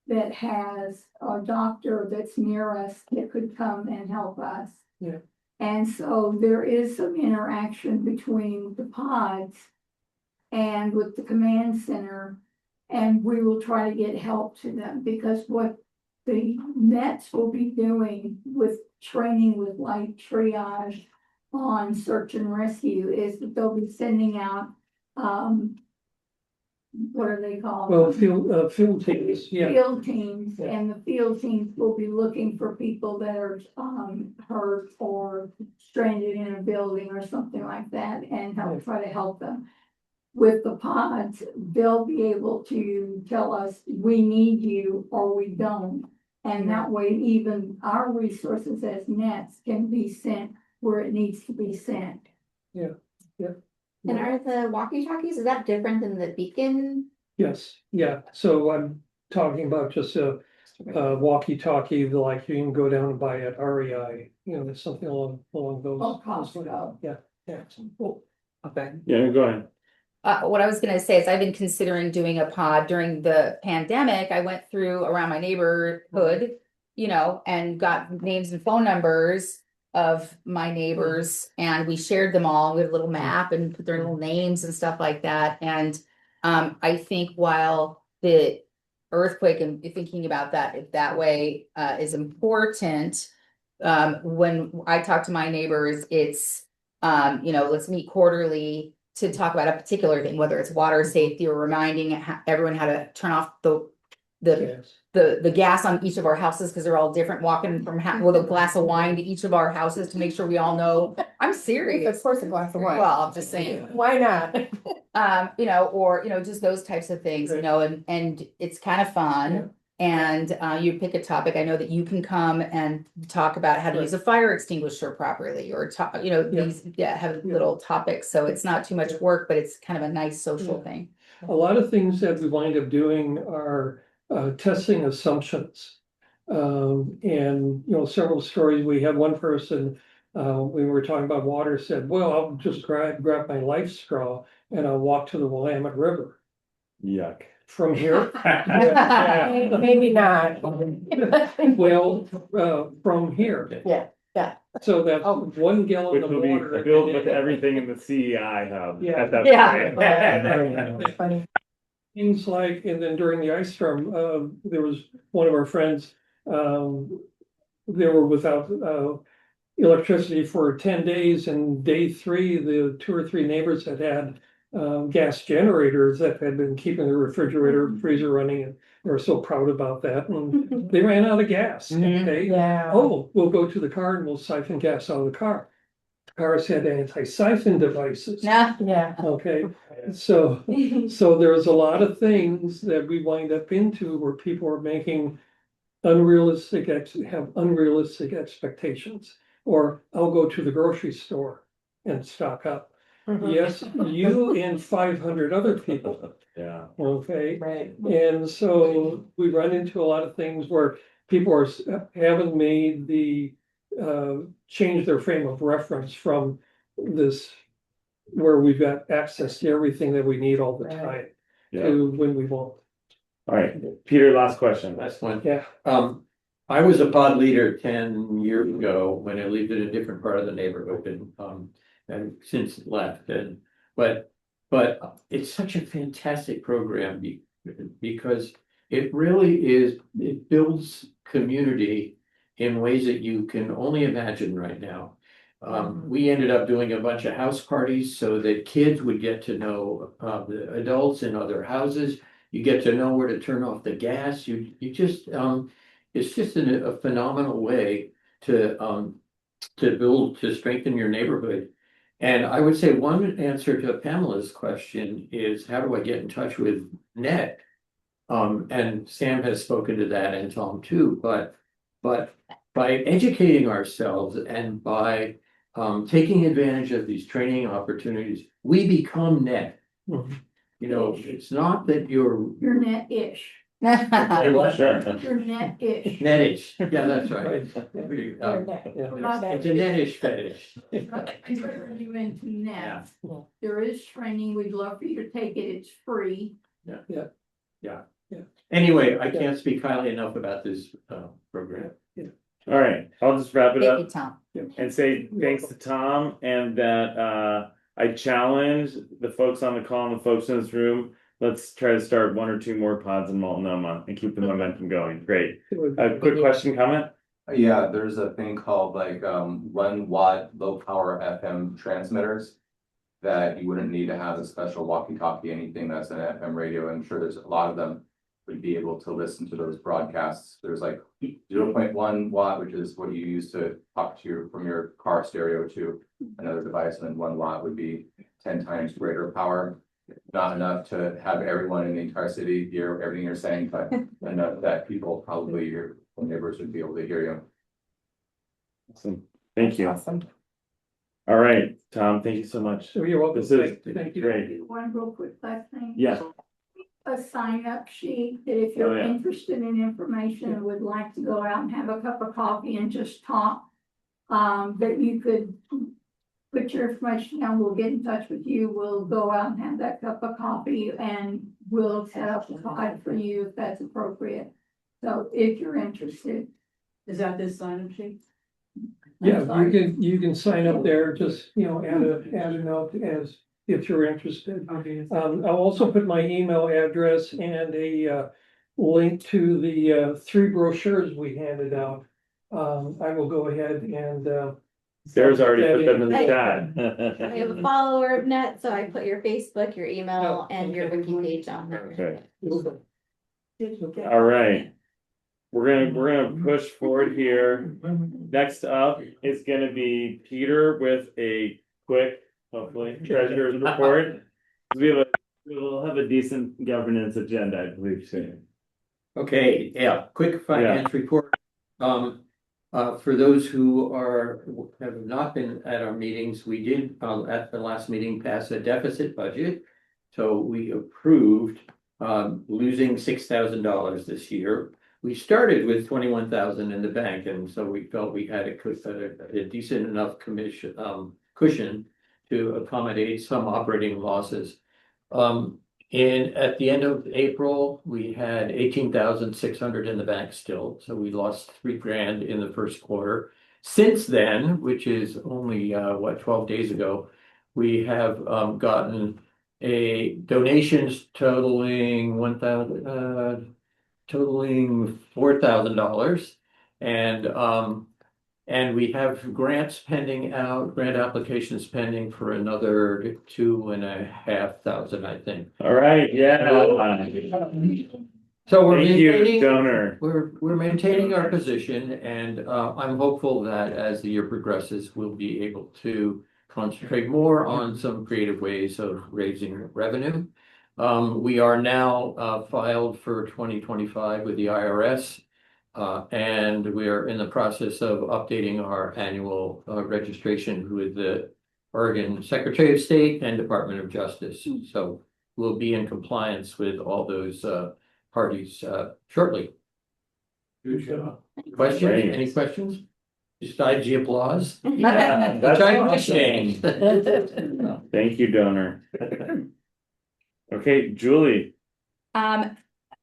that has a doctor that's near us that could come and help us? Yeah. And so there is some interaction between the pods and with the command center, and we will try to get help to them, because what the Nets will be doing with training with light triage on search and rescue is that they'll be sending out, what are they called? Well, field teams, yeah. Field teams, Yeah. and the field teams will be looking for people that are, hurt or stranded in a building or something like that, and try to help them. With the pods, they'll be able to tell us, we need you or we don't. And that way, even our resources as Nets can be sent where it needs to be sent. Yeah, yeah. And are the walkie-talkies, is that different than the beacon? Yes, yeah, so I'm talking about just a walkie-talkie, like you can go down and buy at REI, something along those. Oh, Costco. Yeah, yeah. Cool. Okay. Yeah, go ahead. What I was gonna say is I've been considering doing a pod during the pandemic. I went through around my neighborhood, and got names and phone numbers of my neighbors, and we shared them all. We had a little map and put their little names and stuff like that. And I think while the earthquake and thinking about that way is important, when I talk to my neighbors, it's let's meet quarterly to talk about a particular thing, whether it's water safety or reminding everyone how to turn off the gas on each of our houses, because they're all different, walking from with a glass of wine to each of our houses to make sure we all know. I'm serious. Of course, a glass of wine. Well, I'm just saying. Why not? Or just those types of things, and it's kind of fun. And you pick a topic. I know that you can come and talk about how to use a fire extinguisher properly, or have little topics. So it's not too much work, but it's kind of a nice social thing. A lot of things that we wind up doing are testing assumptions. And several stories. We had one person, when we were talking about water, said, well, I'll just grab my life straw and I'll walk to the Willamette River. Yuck. From here? Maybe not. Well, from here. Yeah. So that's 1 gallon Which of will water. be filled with everything in the CEI hub. Yeah. At that point. Funny. Things like, and then during the ice storm, there was one of our friends, they were without electricity for 10 days, and day 3, the 2 or 3 neighbors had gas generators that had been keeping the refrigerator, freezer running, and they were so proud about that, and they ran out of gas. Okay, Yeah. oh, we'll go to the car and we'll siphon gas out of the car. Cars had anti-siphon devices. Yeah. Okay, so there's a lot of things that we wind up into where people are making unrealistic expectations. Or I'll go to the grocery store and stock up. Yes, you and 500 other people. Yeah. Okay. Right. And so we run into a lot of things where people haven't made the change their frame of reference from this, where we've got access to everything that we need all the time, to when we won't. All right, Peter, last question. Last one. Yeah. I was a pod leader 10 years ago when I lived in a different part of the neighborhood, and since left. But it's such a fantastic program because it really is. It builds community in ways that you can only imagine right now. We ended up doing a bunch of house parties so that kids would get to know the adults in other houses. You get to know where to turn off the gas. You just it's just a phenomenal way to strengthen your neighborhood. And I would say one answer to Pamela's question is, how do I get in touch with Net? And Sam has spoken to that, and Tom too, but by educating ourselves and by taking advantage of these training opportunities, we become Net. you know, it's not that you're. You're net-ish, Sure. you're net-ish. Netish, yeah, that's right. It's a netish fetish. Turn you into net. There is training, we'd love for you to take it, it's free. Anyway, I can't speak highly enough about this program. All right, I'll just wrap it Thank you, up Tom. and say thanks to Tom and that I challenge the folks on the call and the folks in this room. Let's try to start 1 or 2 more pods in Multnomah and keep the momentum going. Great. A quick question, comment? Yeah, there's a thing called like 1 watt low power FM transmitters that you wouldn't need to have a special walkie-talkie, anything that's an FM radio. I'm sure there's a lot of them would be able to listen to those broadcasts. There's like 0.1 watt, which is what you use to talk to your from your car stereo to another device, and then 1 watt would be 10 times greater power. Not enough to have everyone in the entire city hear everything you're saying, but enough that people probably your neighbors would be able to hear you. Awesome. Thank you. Awesome. All right, Tom, thank you so much. You're welcome. This is Thank you. great. One real quick last thing. Yeah. A sign-up sheet that if you're Oh, yeah. interested in information and would like to go out and have a cup of coffee and just talk, that you could put your information down, we'll get in touch with you, we'll go out and have that cup of coffee and we'll set up a pod for you if that's appropriate. So if you're interested. Is that this sign-up sheet? Yeah, you can sign up there, just, you know, add a note as if you're interested. I'll also put my email address and a link to the 3 brochures we handed out. I will go ahead and Sarah's already put them in the Hey. chat. I have a follower of Net, so I put your Facebook, your email, and your wiki page on there. Okay. All right. We're gonna push forward here. Next up is gonna be Peter with a quick, hopefully, treasurer's report. We'll have a decent governance agenda, I believe, soon. Okay, yeah, quick finance report. For those who have not been at our meetings, we did, at the last meeting, pass a deficit budget. So we approved, losing $6,000 this year. We started with 21,000 in the bank, and so we felt we had a decent enough cushion to accommodate some operating losses. At the end of April, we had 18,600 in the bank still, so we lost $3,000 in the first quarter. Since then, which is only 12 days ago, we have gotten a donations totaling $4,000, and we have grant applications pending for another 2,500, I think. All right, yeah. So we're Thank you, maintaining, donor. we're maintaining our position, and I'm hopeful that as the year progresses, we'll be able to concentrate more on some creative ways of raising revenue. We are now filed for 2025 with the IRS. And we are in the process of updating our annual registration with the Oregon Secretary of State and Department of Justice. So we'll be in compliance with all those parties shortly. Good job. Questions? Great. Any questions? Besides the applause? Yeah, Which that's I awesome. appreciate. Thank you, donor. Okay, Julie.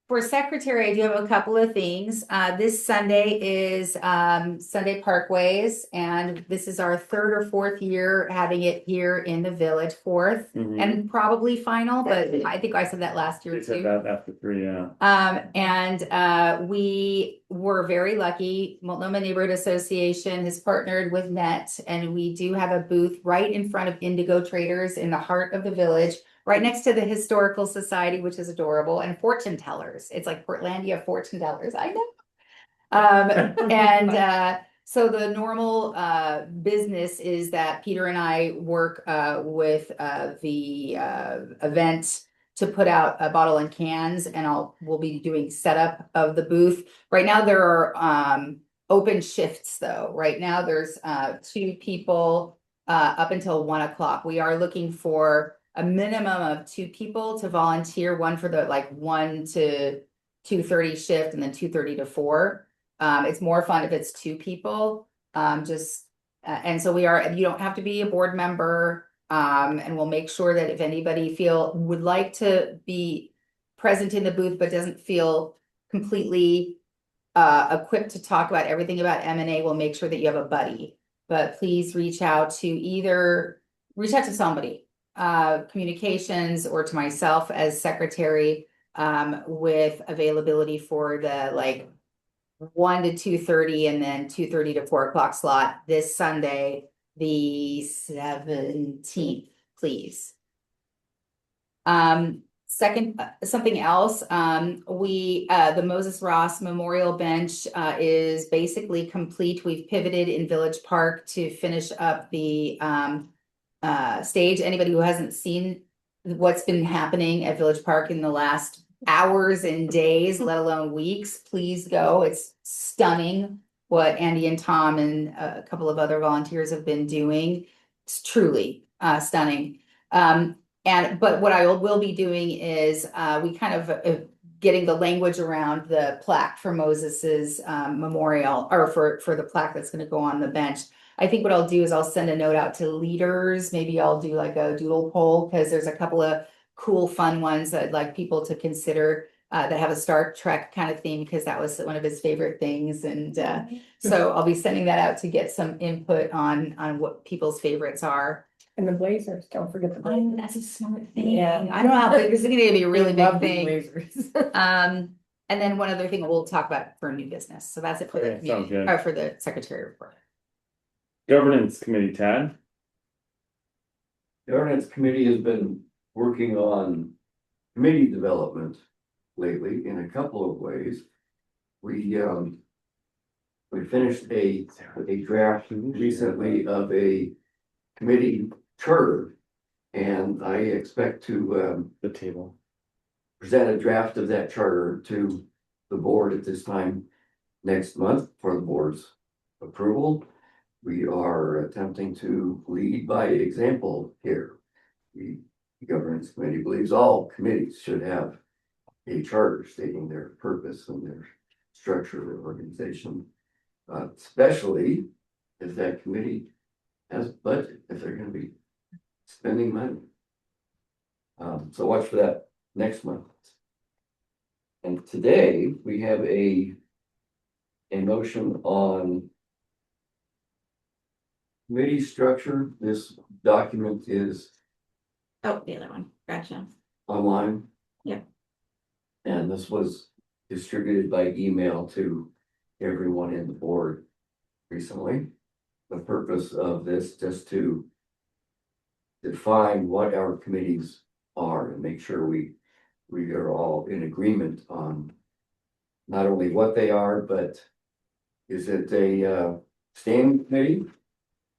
For secretary, I do have a couple of things. This Sunday is Sunday Parkways, and this is our 3rd or 4th year having it here in the village. 4th and probably final, but I think I said that last year They said too. that after 3, yeah. And we were very lucky. Multnomah Neighborhood Association has partnered with Net, and we do have a booth right in front of Indigo Traders in the heart of the village, right next to the Historical Society, which is adorable, and fortune tellers. It's like Portlandia fortune tellers, I know. So the normal business is that Peter and I work with the event to put out a bottle and cans, and we'll be doing setup of the booth. Right now there are open shifts though. Right now there's 2 people up until 1 o'clock. We are looking for a minimum of 2 people to volunteer, one for the like 1 to 2:30 shift and then 2:30 to 4. It's more fun if it's 2 people, and so you don't have to be a board member. And we'll make sure that if anybody would like to be present in the booth, but doesn't feel completely equipped to talk about everything about M&A, we'll make sure that you have a buddy. But please reach out to somebody, communications, or to myself as secretary, with availability for the like 1 to 2:30 and then 2:30 to 4 o'clock slot this Sunday, the 17th, please. Second, something else, the Moses Ross Memorial Bench is basically complete. We've pivoted in Village Park to finish up the stage. Anybody who hasn't seen what's been happening at Village Park in the last hours and days, let alone weeks, please go. It's stunning what Andy and Tom and a couple of other volunteers have been doing. It's truly stunning. But what I will be doing is we kind of getting the language around the plaque for Moses's memorial, or for the plaque that's going to go on the bench. I think what I'll do is I'll send a note out to leaders. Maybe I'll do like a doodle poll, because there's a couple of cool, fun ones that I'd like people to consider that have a Star Trek kind of theme, because that was one of his favorite things. And so I'll be sending that out to get some input on what people's favorites are. And the blazers, don't forget the blazers. That's a smart thing. Yeah. I don't know how big this is going to be a really Love big the thing. blazers. And then one other thing we'll talk about for new business. So that's it for the Okay, sounds community, good. or for the secretary report. Governance committee, Tad. Governance committee has been working on committee development lately in a couple of ways. We finished a draft recently of a committee charter, and I expect to The table. present a draft of that charter to the board at this time next month for the board's approval. We are attempting to lead by example here. The governance committee believes all committees should have a charter stating their purpose and their structure, their organization, especially if that committee has budget, if they're going to be spending money. So watch for that next month. And today we have a motion on committee structure. This document is Oh, the other one. Gotcha. online. Yep. And this was distributed by email to everyone in the board recently. The purpose of this just to define what our committees are and make sure we are all in agreement on not only what they are, but is it a standing committee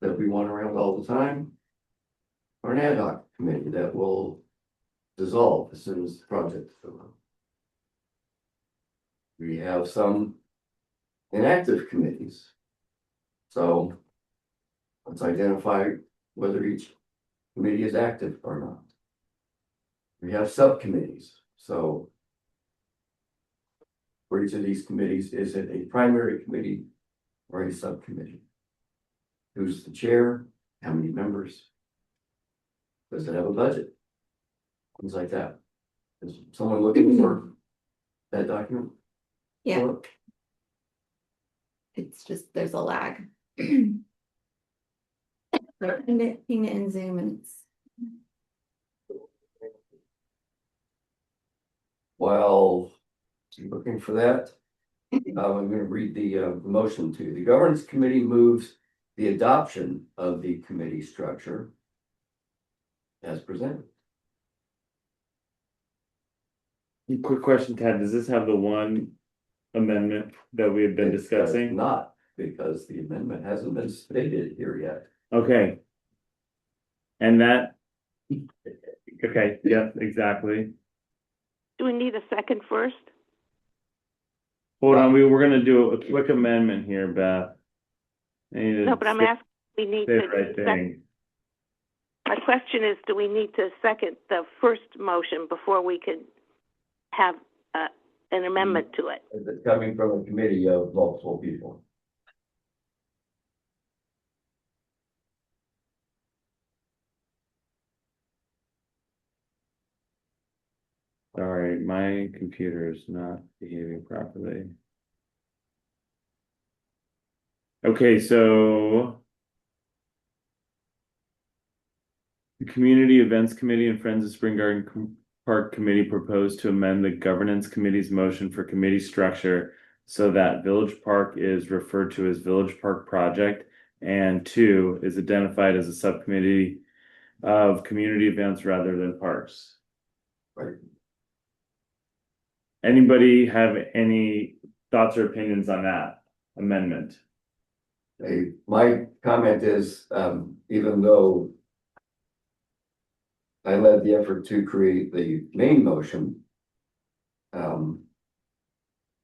that we want around all the time, or an ad hoc committee that will dissolve as soon as the project is over? We have some inactive committees. So let's identify whether each committee is active or not. We have subcommittees. So for each of these committees, is it a primary committee or a subcommittee? Who's the chair? How many members? Does it have a budget? Things like that. Is someone looking for that document? Yeah. Or- It's just, there's a lag. Ping it in Zoom and it's. While you're looking for that, I'm going to read the motion to you. The governance committee moves the adoption of the committee structure as presented. Quick question, Tad, does this have the one amendment that we have been It does discussing? not, because the amendment hasn't been stated here yet. Okay. And that, okay, yeah, exactly. Do we need a second first? Hold on, we were gonna do a quick amendment here, Beth. I need to No, but I'm say asking, we need the to. right thing. My question is, do we need to second the first motion before we could have an amendment to it? It's coming from a committee of multiple people. Sorry, my computer is not behaving properly. Okay, so the Community Events Committee and Friends of Spring Garden Park Committee proposed to amend the Governance Committee's motion for committee structure so that Village Park is referred to as Village Park Project, and 2 is identified as a subcommittee of community events rather than parks. Right. Anybody have any thoughts or opinions on that amendment? My comment is, even though I led the effort to create the main motion,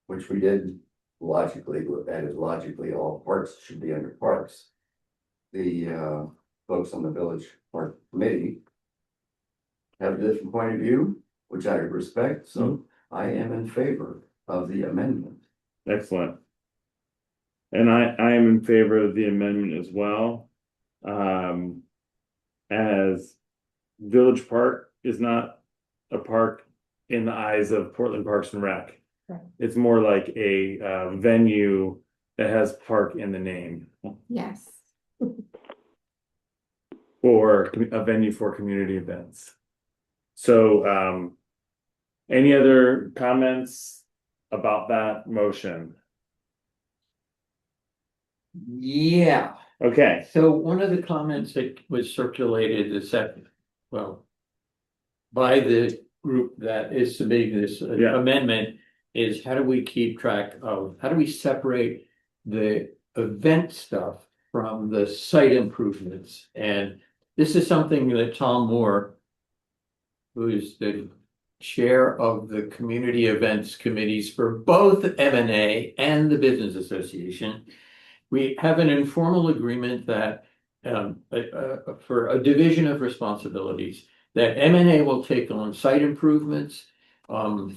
which we did logically, that is logically all parks should be under parks. The folks on the Village Park Committee have a different point of view, which I respect, so I am in favor of the amendment. Excellent. And I am in favor of the amendment as well. As Village Park is not a park in the eyes of Portland Parks and Rec. Right. It's more like a venue that has park in the name, Yes. or a venue for community events. So, any other comments about that motion? Yeah. Okay. So one of the comments that was circulated is that, well, by the group that is submitting this amendment is how do we keep track of, how do we separate the event stuff from the site improvements? And this is something that Tom Moore, who is the chair of the community events committees for both M&A and the Business Association, we have an informal agreement that for a division of responsibilities, that M&A will take on site improvements,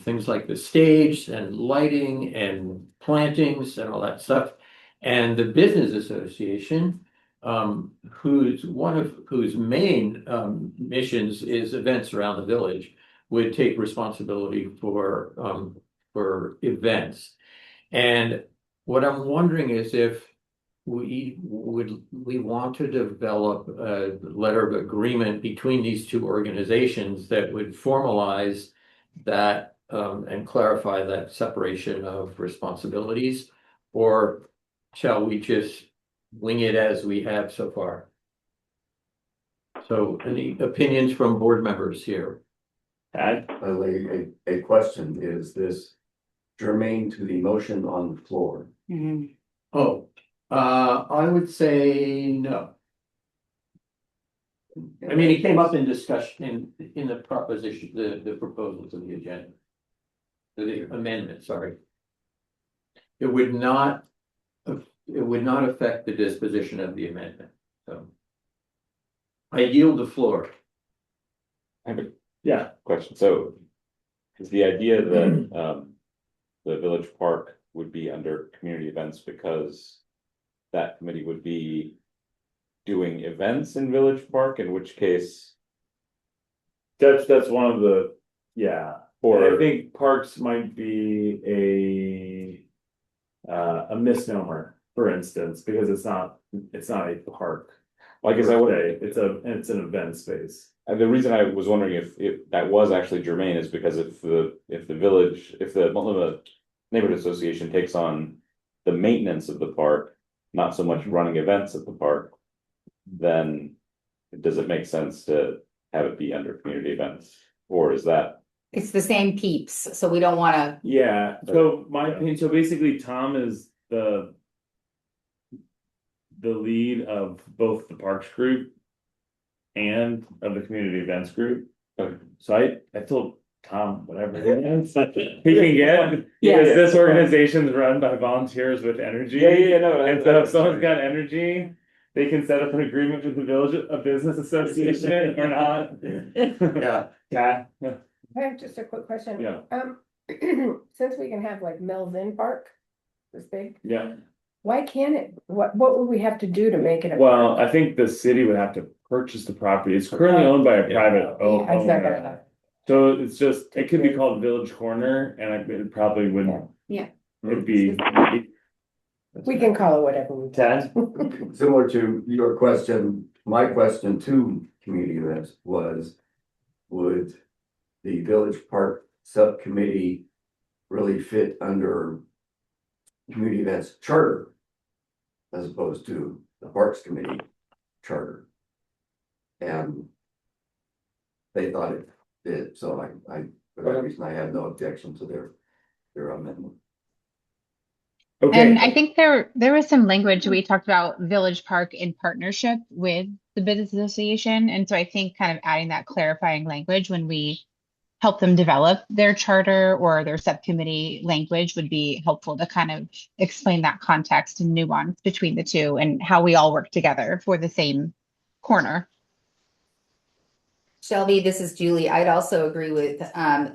things like the stage and lighting and plantings and all that stuff. And the Business Association, whose main missions is events around the village, would take responsibility for events. And what I'm wondering is if we want to develop a letter of agreement between these two organizations that would formalize that and clarify that separation of responsibilities, or shall we just wing it as we have so far? So any opinions from board members here? A question, is this germane to the motion on the floor? Oh, I would say no. I mean, it came up in discussion in the proposition, the proposals of the agenda. The amendment, sorry. It would not affect the disposition of the amendment, so. I yield the floor. I have a question. So is the idea that the Village Park would be under community events because that committee would be doing events in Village Park, in which case that's one of the, or I think parks might be a misnomer, for instance, because it's not a park. Like I would say, it's an event space. And the reason I was wondering if that was actually germane is because if the Multnomah Neighborhood Association takes on the maintenance of the park, not so much running events at the park, then does it make sense to have it be under community events? Or is that? It's the same peeps, so we don't want to. Yeah, so my opinion, so basically Tom is the lead of both the parks group and of the community events group. So I told Tom whatever he can get, because this organization's run by volunteers with energy. No. And so if someone's got energy, they can set up an agreement with the village, a business association or not? Yeah. Yeah, I have just a quick question. Yeah. Since we can have like Mills Inn Park, this big, yeah. why can't it, what would we have to do to make it? Well, I think the city would have to purchase the property. It's currently owned by a private Yeah, it's not owner. gonna- So it's just, it could be called Village Corner and it probably wouldn't. Yeah. It'd be. We can call it whatever we Ted? want. Similar to your question, my question to community events was, would the village park subcommittee really fit under community events charter as opposed to the parks committee charter? And they thought it did, so I, for that reason, I had no objection to their amendment. Okay. And I think there was some language we talked about Village Park in partnership with the business association. And so I think kind of adding that clarifying language when we help them develop their charter or their subcommittee language would be helpful to kind of explain that context and nuance between the two and how we all work together for the same corner. Shelby, this is Julie. I'd also agree with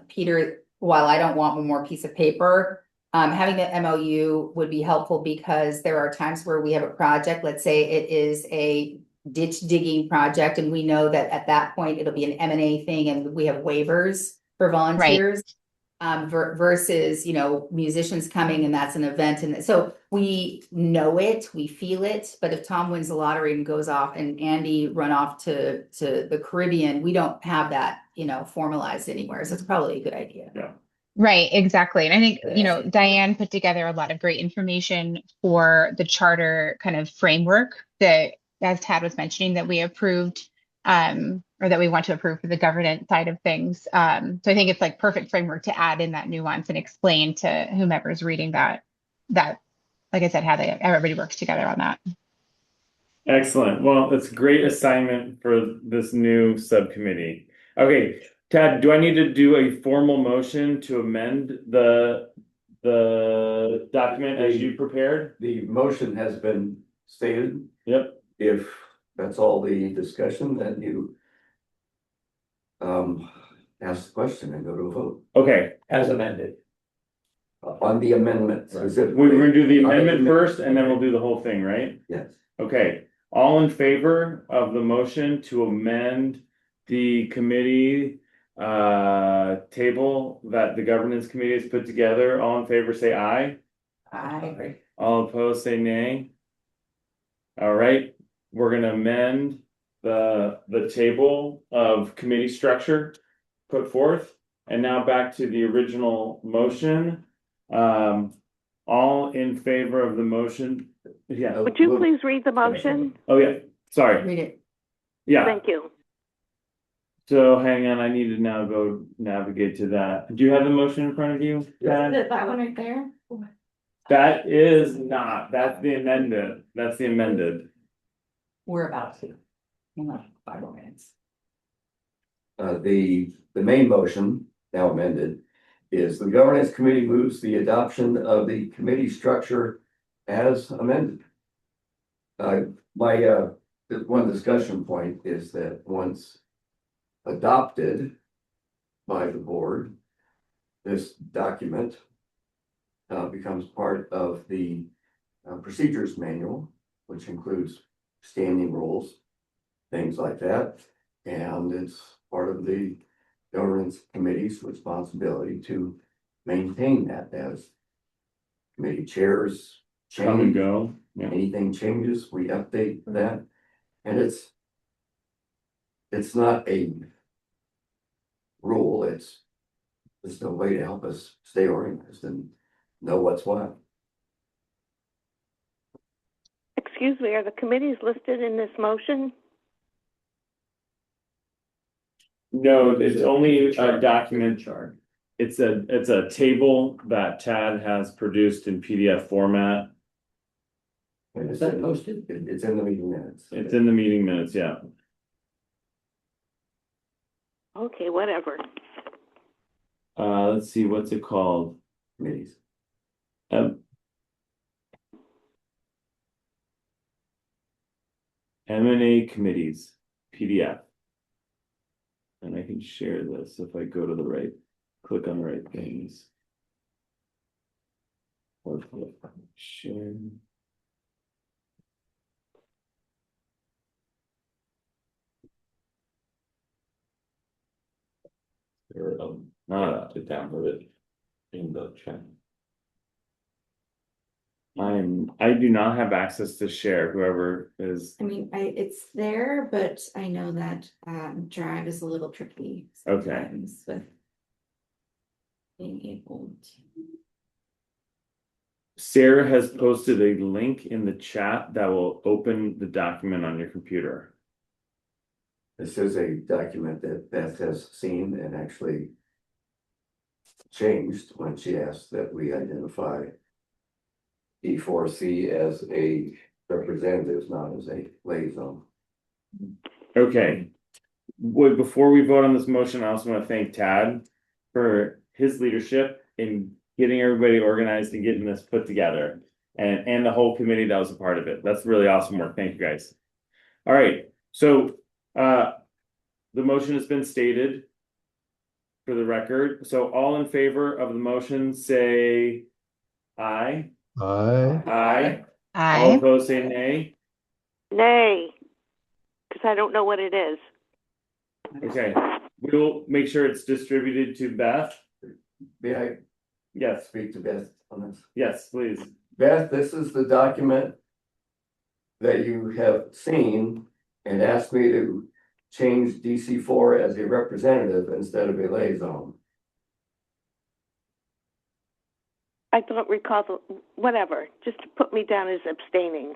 Peter. While I don't want one more piece of paper, having the MOU would be helpful because there are times where we have a project, let's say it is a ditch digging project, and we know that at that point it'll be an M&A thing and we have waivers for volunteers. Versus, musicians coming and that's an event. And so we know it, we feel it, but if Tom wins the lottery and goes off and Andy run off to the Caribbean, we don't have that, formalized anywhere. So it's probably a good idea. Yeah. Right, exactly. And I think, Diane put together a lot of great information for the charter kind of framework that, as Tad was mentioning, that we approved or that we want to approve for the governance side of things. So I think it's like perfect framework to add in that nuance and explain to whomever's reading that, like I said, how everybody works together on that. Excellent. Well, it's a great assignment for this new subcommittee. Okay, Tad, do I need to do a formal motion to amend the document as you prepared? The motion has been stated. Yep. If that's all the discussion, then you ask the question and go to a vote. Okay. As amended. On the amendment specifically. We're gonna do the amendment first and then we'll do the whole thing, right? Yes. Okay, all in favor of the motion to amend the committee table that the governance committee has put together, all in favor say aye. Aye. All opposed say nay. All right, we're gonna amend the table of committee structure put forth. And now back to the original motion. All in favor of the motion? Yeah. Would you please read the motion? Oh, yeah, sorry. Read it. Yeah, Thank you. so hang on, I need to now go navigate to that. Do you have the motion in front of you? Tad? That one right there? That is not, that's the amended, that's the amended. We're about to. In like 5 more minutes. The main motion, now amended, is the governance committee moves the adoption of the committee structure as amended. My one discussion point is that once adopted by the board, this document becomes part of the procedures manual, which includes standing rules, things like that. And it's part of the governance committee's responsibility to maintain that as committee chairs Come and change. go. Yeah. Anything changes, we update that. And it's not a rule, it's a way to help us stay organized and know what's what. Excuse me, are the committees listed in this motion? No, it's only a document chart. It's a table that Tad has produced in PDF format. And is that posted? It's in the meeting minutes. It's in the meeting minutes, yeah. Okay, whatever. Let's see, what's it called? Committees. M&A committees, PDF. And I can share this if I go to the right, click on the right things. Or click share. Or not to download it in the chat. I do not have access to share, whoever is, I mean, it's there, but I know that Drive is a little tricky. Okay. sometimes with being able to. Sarah has posted a link in the chat that will open the document on your computer. This is a document that Beth has seen and actually changed when she asked that we identify E4C as a representative, not as a liaison. Okay. Wait, before we vote on this motion, I also want to thank Tad for his leadership in getting everybody organized and getting this put together. And the whole committee that was a part of it. That's really awesome work. Thank you guys. All right, so the motion has been stated for the record. So all in favor of the motion, say aye. Aye. Aye. All Aye. opposed, say nay. Nay, because I don't know what it is. Okay, we will make sure it's distributed to Beth. May I Yes, speak to Beth on this? yes, please. Beth, this is the document that you have seen and asked me to change DC4 as a representative instead of a liaison. I don't recall whatever, just to put me down as abstaining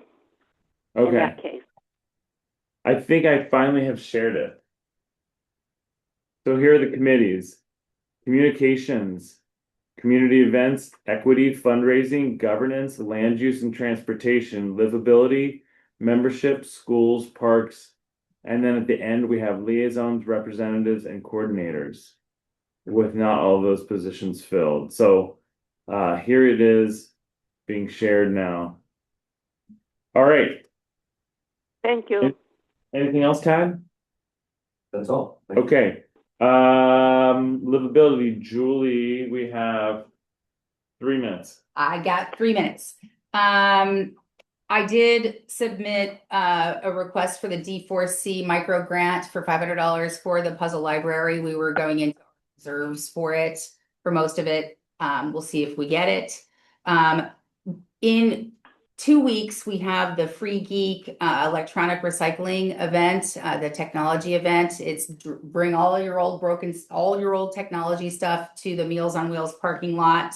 in Okay, that case. I think I finally have shared it. So here are the committees: communications, community events, equity, fundraising, governance, land use and transportation, livability, membership, schools, parks. And then at the end, we have liaisons, representatives, and coordinators with not all those positions filled. So here it is being shared now. All right. Thank you. Anything else, Tad? That's all. Thank you. Okay. Livability, Julie, we have 3 minutes. I got 3 minutes. I did submit a request for the D4C micro grant for $500 for the puzzle library. We were going into reserves for it, for most of it. We'll see if we get it. In 2 weeks, we have the Free Geek electronic recycling event, the technology event. It's bring all your old technology stuff to the Meals on Wheels parking lot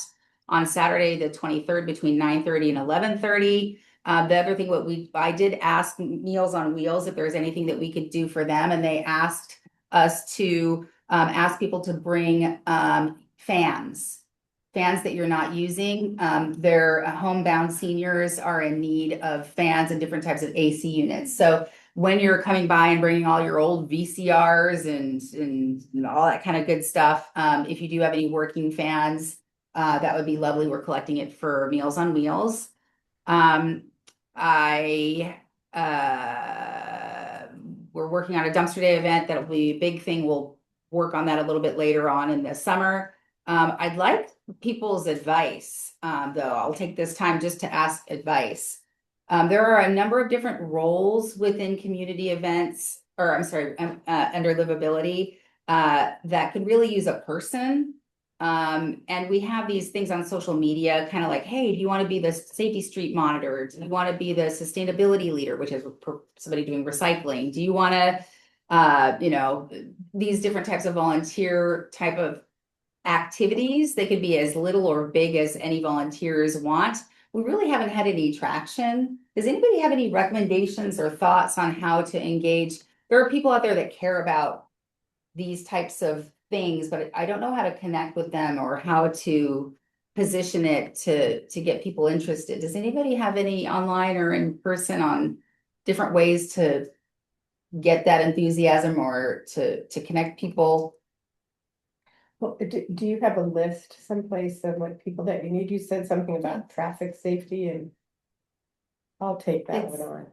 on Saturday, the 23rd, between 9:30 and 11:30. The other thing, I did ask Meals on Wheels if there's anything that we could do for them, and they asked us to ask people to bring fans that you're not using. Their homebound seniors are in need of fans and different types of AC units. So when you're coming by and bringing all your old VCRs and all that kind of good stuff, if you do have any working fans, that would be lovely. We're collecting it for Meals on Wheels. We're working on a dumpster day event. That'll be a big thing. We'll work on that a little bit later on in the summer. I'd like people's advice, though. I'll take this time just to ask advice. There are a number of different roles within community events, or I'm sorry, under livability, that could really use a person. And we have these things on social media, kind of like, hey, do you want to be the safety street monitor? Do you want to be the sustainability leader, which is somebody doing recycling? Do you want to, these different types of volunteer type of activities? They could be as little or big as any volunteers want. We really haven't had any traction. Does anybody have any recommendations or thoughts on how to engage? There are people out there that care about these types of things, but I don't know how to connect with them or how to position it to get people interested. Does anybody have any online or in person on different ways to get that enthusiasm or to connect people? Well, do you have a list someplace of like people that you need? You said something about traffic safety, and I'll take that one on.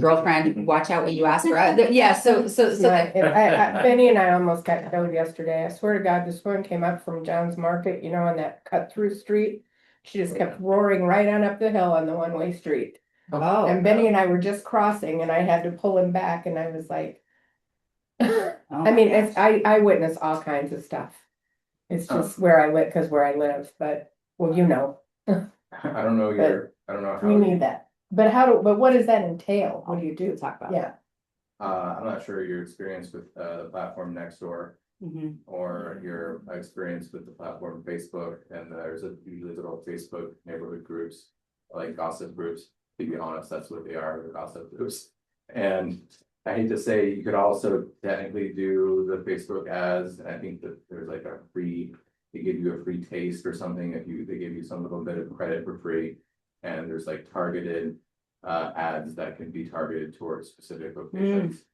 girlfriend, watch out what you ask for. Yeah, so Benny and I almost got killed yesterday. I swear to God, this one came up from John's Market, on that cut through street. She just kept roaring right on up the hill on the one-way street. Oh. And Benny and I were just crossing and I had to pull him back and I was like, I mean, I witness all kinds of stuff. It's just where I live, because where I live, but, well, I don't know I don't know how. we need that. But but what does that entail? What do you do? Talk about. Yeah. I'm not sure your experience with the platform next door. Or your experience with the platform Facebook, and there's usually little Facebook neighborhood groups, like gossip groups. To be honest, that's what they are, they're gossip groups. And I hate to say, you could also technically do the Facebook ads, and I think that there's like they give you a free taste or something if they give you some little bit of credit for free. And there's like targeted ads that can be targeted towards specific locations.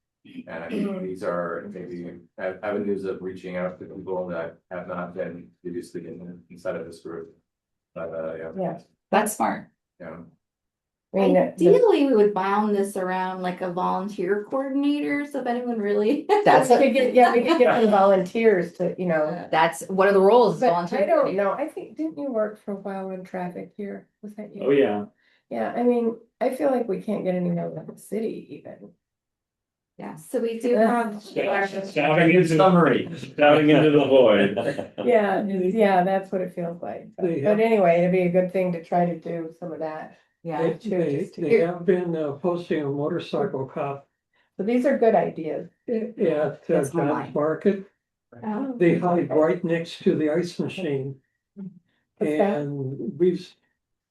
And I think these are maybe avenues of reaching out to people that have not been previously inside of this group. But Yeah. That's smart. Yeah. I mean, Ideally, we would bound this around like a volunteer coordinator, so if anyone really. That's we could get some volunteers to, That's one of the roles, is But volunteer. I don't know. I think, didn't you work for a while in traffic here? Was that you? Oh, yeah. Yeah, I mean, I feel like we can't get anywhere with the city even. Yeah, so we do have. Shouting into the void. Yeah, that's what it feels like. They But have- anyway, it'd be a good thing to try to do some of that. Yeah. They have been posting a motorcycle cop So these are good ideas. at It's John's online. Market. Oh. They hide right next to the ice machine. What's that? And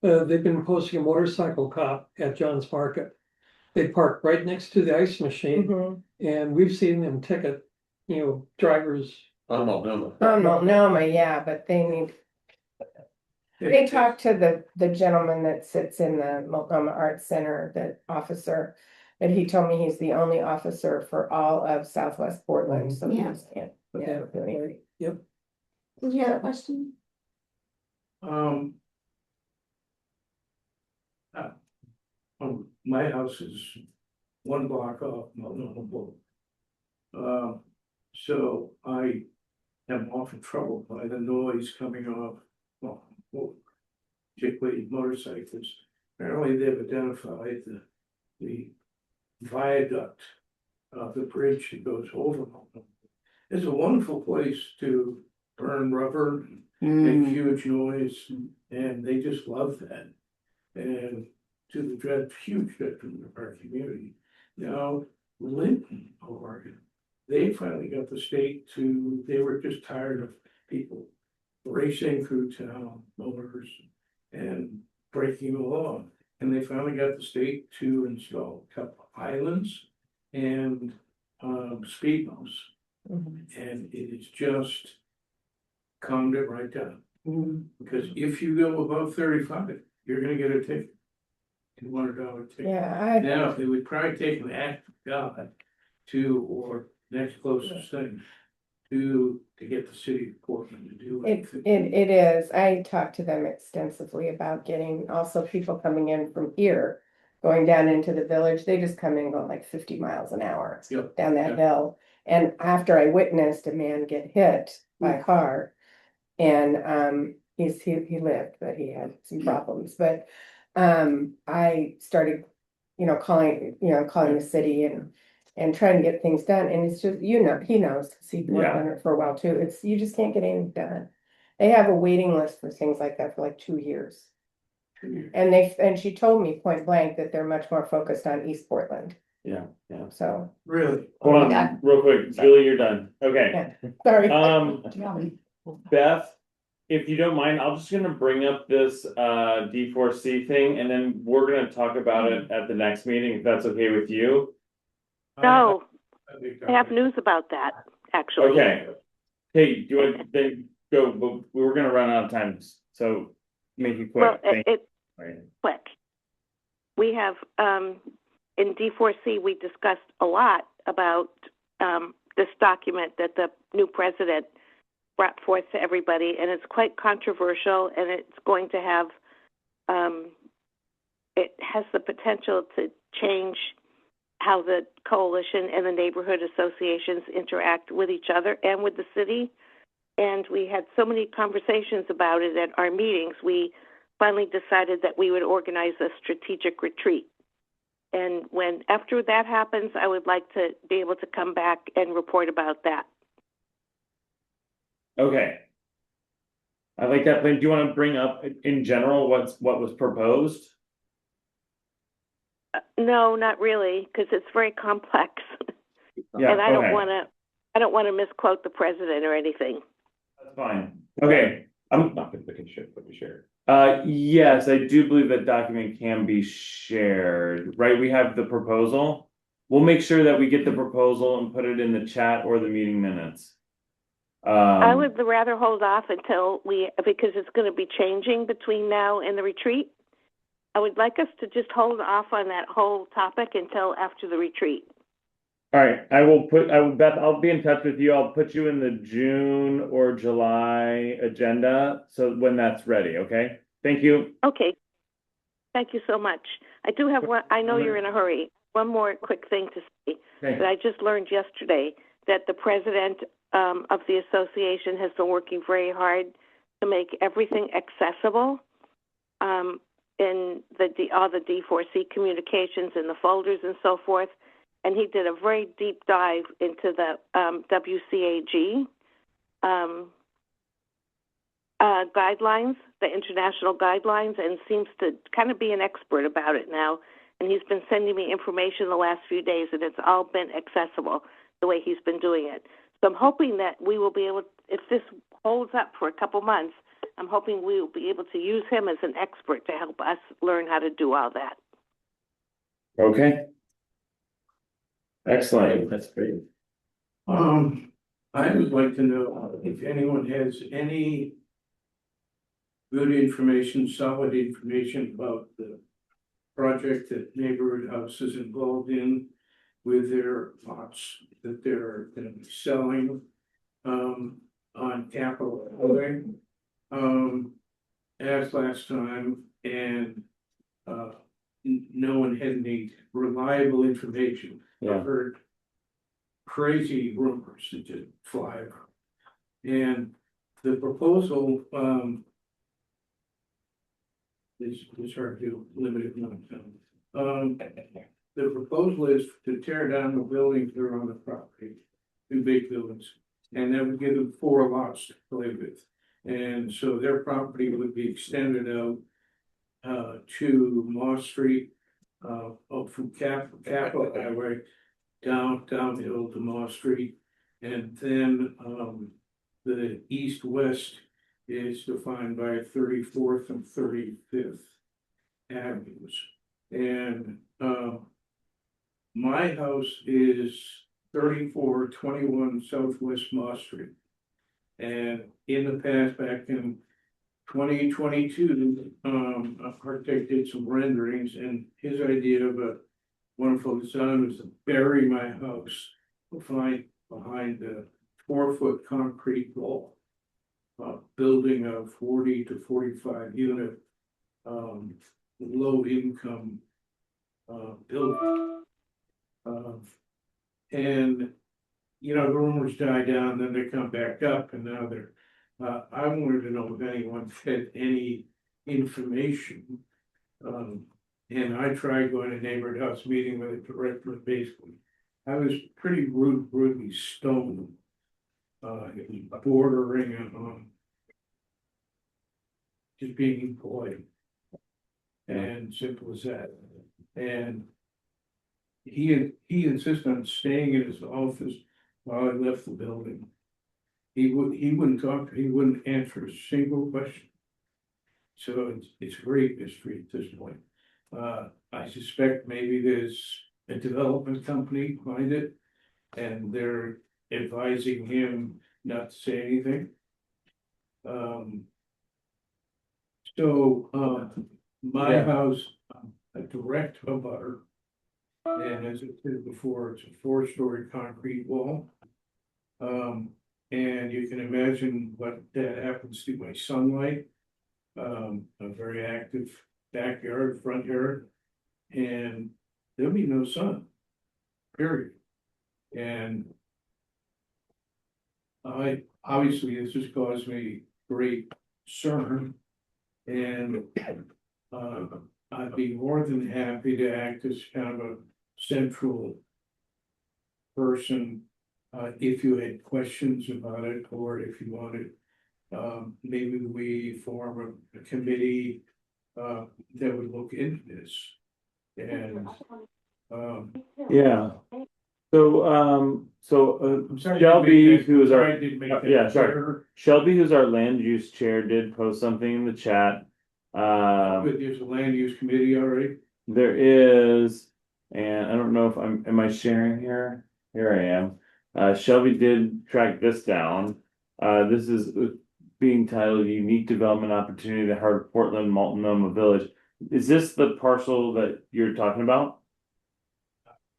they've been posting a motorcycle cop at John's Market. They park right next to the ice machine Mhm. and we've seen them ticket, drivers. Multnomah, yeah, but they talked to the gentleman that sits in the Multnomah Arts Center, the officer. And he told me he's the only officer for all of Southwest Portland, so he Yeah. just can't. But Yeah, that- do anything. Yep. Did you have a question? My house is one block off Multnomah Boulevard. So I am often troubled by the noise coming off, particularly motorcyclists. Apparently they've identified the viaduct of the bridge that goes over Multnomah. It's a wonderful place to burn rubber, make huge noise, and they just love that. And to the huge detriment of our community. Now, Lincoln, Oregon, they finally got the state they were just tired of people racing through town, motors, and breaking the law. And they finally got the state to install a couple of islands and speed bumps. And it is just calmed it right down. Because if you go above 35, you're gonna get a ticket. $100 ticket. Yeah, Now, it would probably take an act of God or next closest thing to get the city of Portland to do anything. It is. I talked to them extensively about getting also people coming in from here, going down into the village. They just come in going like 50 miles an hour Yep. down that hill. And after I witnessed a man get hit by a car, and he lived, but he had some problems. But I started, calling the city and trying to get things done. And it's just, he knows, because he worked on it for a while too. You just can't get anything done. They have a waiting list for things like that for like 2 years. And she told me point blank that they're much more focused on East Portland. Yeah. So, Really? Hold on, real quick, Julie, you're done. Okay. sorry. Beth, if you don't mind, I'm just gonna bring up this D4C thing, and then we're gonna talk about it at the next meeting, if that's okay with you. No, I have news about that, actually. Okay. Hey, do you want to then go, but we were gonna run out of time, so make it quick. Well, it's Right. quick. We have, in D4C, we discussed a lot about this document that the new president brought forth to everybody, and it's quite controversial, and it's going to have, it has the potential to change how the coalition and the neighborhood associations interact with each other and with the city. And we had so many conversations about it at our meetings, we finally decided that we would organize a strategic retreat. And after that happens, I would like to be able to come back and report about that. Okay. I like that plan. Do you want to bring up in general what was proposed? No, not really, because it's very complex. Yeah, and I okay. don't want to misquote the president or anything. That's fine. Okay. I'm not going to share. Yes, I do believe that document can be shared, right? We have the proposal. We'll make sure that we get the proposal and put it in the chat or the meeting minutes. I would rather hold off until because it's going to be changing between now and the retreat. I would like us to just hold off on that whole topic until after the retreat. All right, Beth, I'll be in touch with you. I'll put you in the June or July agenda. So when that's ready, okay? Thank you. Okay. Thank you so much. I do have one, I know you're in a hurry. One more quick thing to say that I just learned yesterday that the president of the association has been working very hard to make everything accessible in all the D4C communications and the folders and so forth. And he did a very deep dive into the WCAG guidelines, the international guidelines, and seems to kind of be an expert about it now. And he's been sending me information the last few days, and it's all been accessible the way he's been doing it. So I'm hoping that we will be able, if this holds up for a couple months, I'm hoping we will be able to use him as an expert to help us learn how to do all that. Okay. Excellent. That's great. I would like to know if anyone has any good information, solid information about the project that Neighborhood House is involved in with their lots that they're going to be selling on Capitol Highway. As last time, and no one had any reliable information. I've heard crazy rumors that just fly around. And the proposal is hard to limit it one time. The proposal is to tear down the buildings that are on the property, 2 big buildings, and that would give them 4 lots to play with. And so their property would be extended out to Moss Street, up from Capitol Highway downhill to Moss Street, and then the east-west is defined by 34th and 35th Avenues. And my house is 3421 Southwest Moss Street. And in the past, back in 2022, architect did some renderings, and his idea of a wonderful design was to bury my house behind the 4-foot concrete wall, building a 40 to 45 unit low income building. And you know, the rumors die down, then they come back up, and now they're I wanted to know if anyone had any information. And I tried going to neighborhood house meeting with a director, basically. I was pretty rudely stoned. It was bordering on just being polite. And simple as that. And he insisted on staying in his office while I left the building. He wouldn't talk, he wouldn't answer a single question. So it's a great mystery at this point. I suspect maybe there's a development company behind it, and they're advising him not to say anything. My house, a direct abutter, and as I said before, it's a 4-story concrete wall. And you can imagine what that happens to my sunlight. A very active backyard, front yard, and there'll be no sun. period. And obviously, this has caused me great concern. And, I'd be more than happy to act as kind of a central person, if you had questions about it, or if you wanted, maybe we form a committee, that would look into this. And, Yeah. So, I'm sorry, Shelby, who is sorry I our, didn't make that yeah, sorry. clear. Shelby, who's our land use chair, did post something in the chat. But there's a land use committee already. There is, and I don't know if am I sharing here? Here I am. Shelby did track this down. This is being titled Unique Development Opportunity in the Heart of Portland, Multnomah Village. Is this the parcel that you're talking about?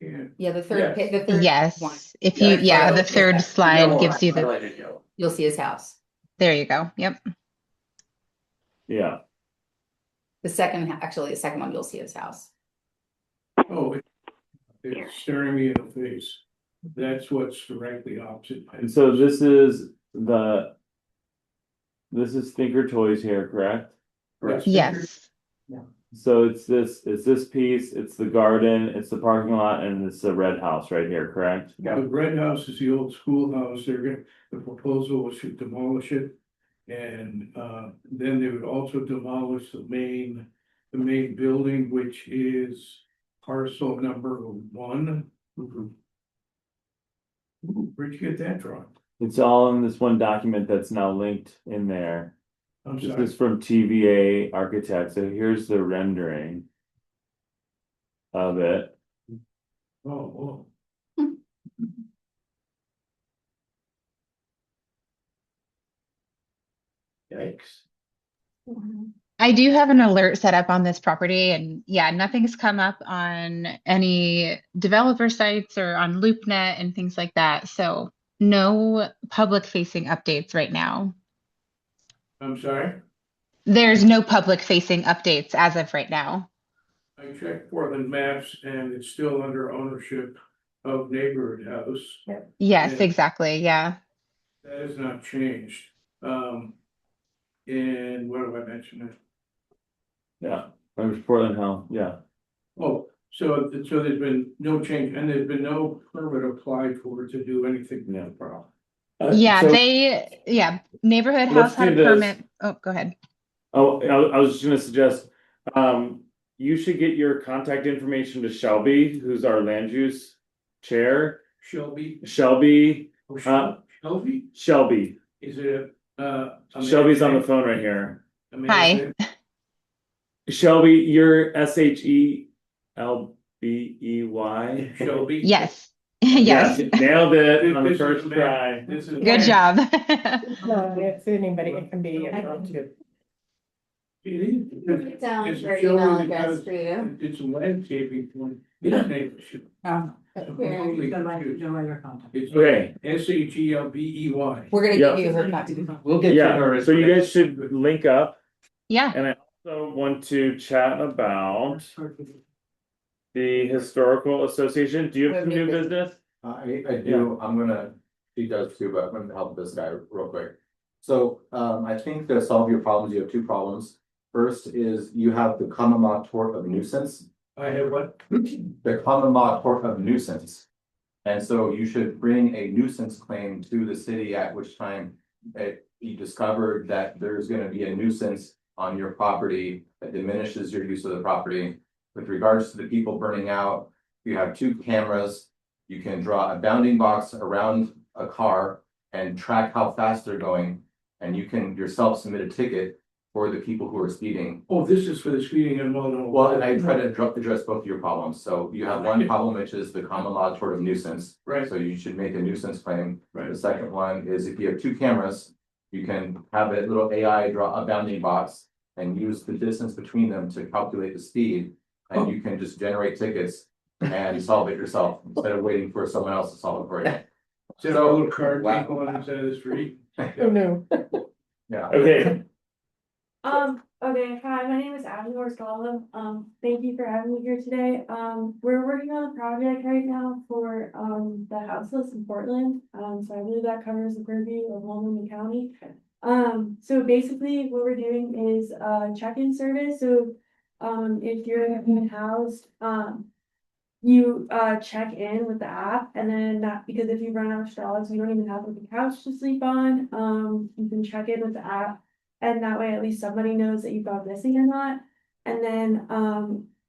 Yeah, the third, the third one, Yes, if you, yeah, the third slide gives you the, you'll see his house. there you go, yep. Yeah. The second, actually, the second one, you'll see his house. Oh, it's staring me in the face. That's what's directly opposite. And so this is Thinker Toys here, correct? Yes. So it's this piece, it's the garden, it's the parking lot, and it's the red house right here, correct? The red house is the old schoolhouse. The proposal was to demolish it. And then they would also demolish the main building, which is parcel number 1. Where'd you get that from? It's all in this one document that's now linked in there. I'm This sorry. is from TVA Architects, so here's the rendering of it. Oh. Yikes. I do have an alert set up on this property, and yeah, nothing's come up on any developer sites or on LoopNet and things like that. So no public facing updates right now. I'm sorry. There's no public facing updates as of right now. I checked Portland maps and it's still under ownership of Neighborhood House. Yes, And exactly. Yeah. that has not changed. And what do I mention? Yeah, there's Portland Hill, yeah. Oh, so there's been no change and there's been no permit applied for to do anything with the problem. Yeah, So Neighborhood let's House had a do this. permit. Oh, go ahead. Oh, I was just gonna suggest, you should get your contact information to Shelby, who's our land use chair. Shelby. Shelby, Shelby? Shelby. Is it Shelby's on the phone right here. Hi. Shelby, you're SHELBEY. Shelby? Yes. Yes. Nailed it on the This is first a try. Good job. No, it's anybody, it can be anyone too. It is. Put down It's your Shelby email because address for you. It's a landscaping point. It's neighborhood. It's Okay. SHELBEY. We're gonna Yeah. give you her contact. We'll get to her. Yeah, so you guys should link up, Yeah. and I also want to chat about the Historical Association. Do you have some new business? I do, I'm gonna, he does too, but I'm gonna help this guy real quick. So, I think to solve your problems, you have 2 problems. First is you have the common law tort of nuisance. I have what? The common law tort of nuisance. And so you should bring a nuisance claim to the city, at which time you discovered that there's gonna be a nuisance on your property that diminishes your use of the property. With regards to the people burning out, you have 2 cameras. You can draw a bounding box around a car and track how fast they're going. And you can yourself submit a ticket for the people who are speeding. Oh, this is for the speeding and Multnomah. Well, I try to address both of your problems. So you have one problem, which is the common law tort of nuisance. Right. So you should make a nuisance claim. Right. The second one is if you have 2 cameras, you can have a little AI draw a bounding box and use the distance between them to calculate the speed. And you can just generate tickets and solve it yourself instead of waiting for someone else to solve it for you. Is that a little card people on the side of the street? Oh, no. Yeah. Okay, Okay, hi, my name is Abby Horscala. Thank you for having me here today. We're working on a project right now for, the houseless in Portland. So I believe that covers the purview of Multnomah County. So basically what we're doing is a check-in service. So, if you're housed, you check in with the app and then that, because if you run out of straws, you don't even have like a couch to sleep on. You can check in with the app and that way at least somebody knows that you've gone missing or not. And then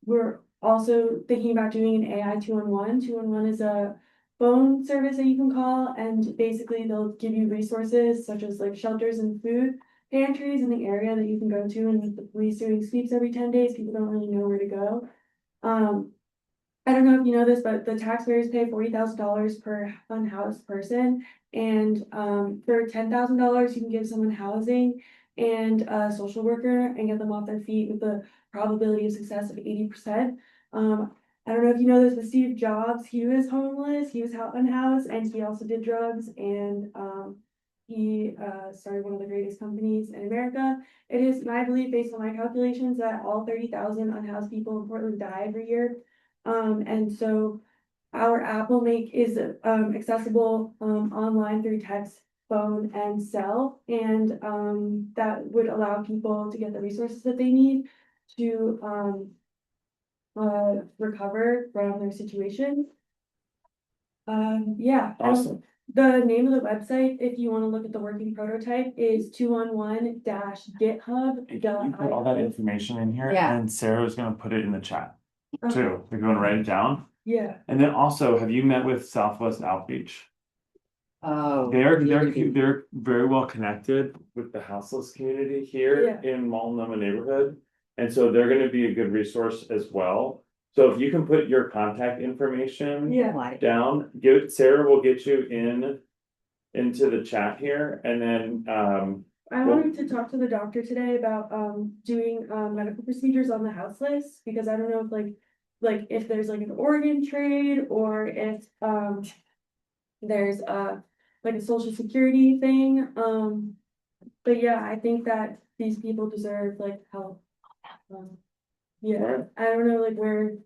we're also thinking about doing an AI 211. 211 is a phone service that you can call and basically they'll give you resources such as like shelters and food pantries in the area that you can go to, and with the police doing sweeps every 10 days, people don't really know where to go. I don't know if you know this, but the taxpayers pay $40,000 per unhoused person. And for $10,000, you can give someone housing and a social worker and get them off their feet with the probability of success of 80%. I don't know if you know this, but Steve Jobs, he was homeless, he was unhoused, and he also did drugs. And he started one of the greatest companies in America. It is my belief, based on my calculations, that all 30,000 unhoused people in Portland die every year. And so our app will make is accessible online through text, phone, and cell, and that would allow people to get the resources that they need to recover from their situation. Yeah. Awesome. The name of the website, if you want to look at the working prototype, is 211-github. Can you put all that information in here? Yeah. And Sarah's gonna put it in the chat Okay. too. If you wanna write it down. Yeah. And then also, have you met with Southwest Outreach? Oh. They're very well connected with the houseless community here in Multnomah neighborhood. And so they're gonna be a good resource as well. So if you can put your contact information down, Sarah will get you into the chat here and then I wanted to talk to the doctor today about doing medical procedures on the houseless, because I don't know if like if there's like an organ trade or if there's like a social security thing. But yeah, I think that these people deserve like help. Yeah, I don't know like where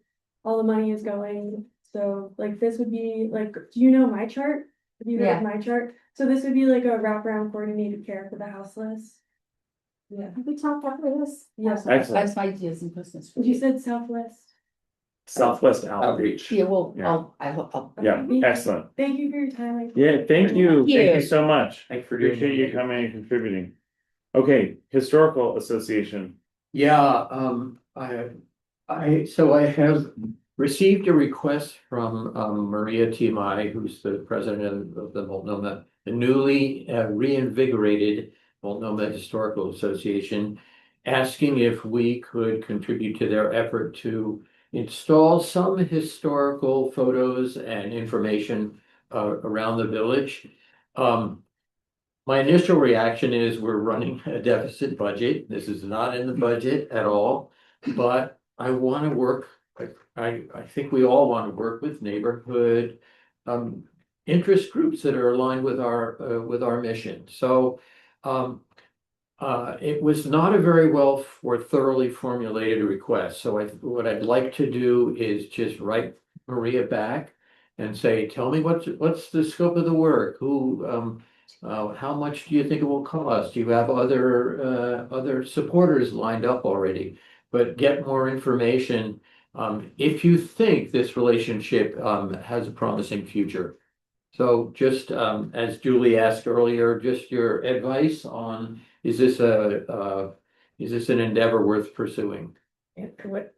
all the money is going. So like this would be like, do you know my chart? Have you heard of my chart? So this would be like a wraparound coordinated care for the houseless. Yeah. Have we talked about this? Yes. Excellent. That's my ideas and questions. You said Southwest. Southwest Outreach. Yeah, well, Yeah. I'll. Yeah, excellent. Thank you for your time. Yeah, thank you. Thank Thank you. you so much. Thanks for doing Appreciate that. you coming and contributing. Okay, Historical Association. Yeah, so I have received a request from Maria Timai, who's the president of the Multnomah, the newly reinvigorated Multnomah Historical Association, asking if we could contribute to their effort to install some historical photos and information around the village. My initial reaction is we're running a deficit budget. This is not in the budget at all, but I want to work. I think we all want to work with neighborhood interest groups that are aligned with our mission. So it was not a very well or thoroughly formulated request. So what I'd like to do is just write Maria back and say, tell me what's the scope of the work? How much do you think it will cost? Do you have other supporters lined up already? But get more information if you think this relationship has a promising future. So just as Julie asked earlier, just your advice on, is this an endeavor worth pursuing? What?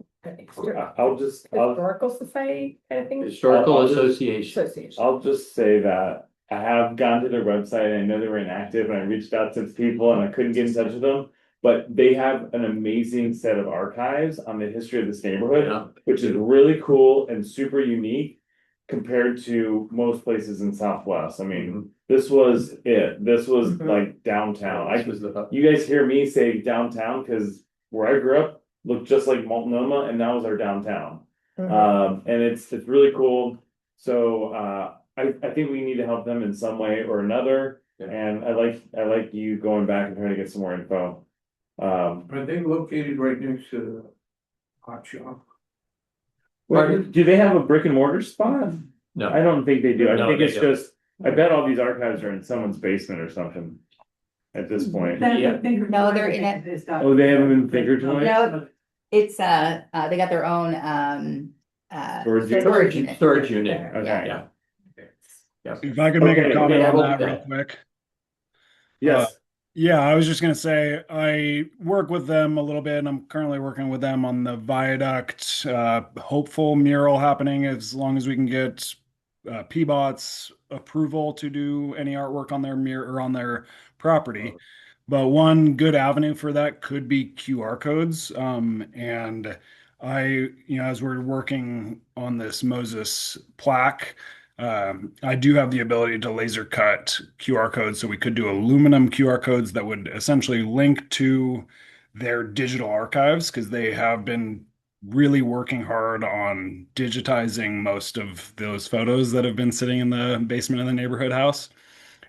I'll Historical Society kind of thing? Historical Association. I'll just say that I have gone to their website. I know they were inactive and I reached out to people and I couldn't get in touch with them. But they have an amazing set of archives on the history of this neighborhood, which is really cool and super unique compared to most places in Southwest. I mean, this was it. This was like downtown. You guys hear me say downtown because where I grew up looked just like Multnomah, and that was our downtown. And it's really cool. So I think we need to help them in some way or another. And I like you going back and trying to get some more info. Are they located right next to the hot shop? Do they have a brick and mortar spot? No. I don't think they do. I No, think they it's don't. just, I bet all these archives are in someone's basement or something at this point. Yeah. No, they're in it. Oh, they haven't been Thinkertoys? No, it's, they got their own, Storage unit? storage unit. Storage unit, there, Okay. yeah. yeah. Yeah. If I could make Okay, a comment yeah, on we'll that do real that. quick. Yes. Yeah, I was just gonna say, I work with them a little bit, and I'm currently working with them on the viaduct, hopeful mural happening as long as we can get PBOT's approval to do any artwork on their mirror or on their property. But one good avenue for that could be QR codes. And as we're working on this Moses plaque, I do have the ability to laser cut QR codes. So we could do aluminum QR codes that would essentially link to their digital archives because they have been really working hard on digitizing most of those photos that have been sitting in the basement of the neighborhood house.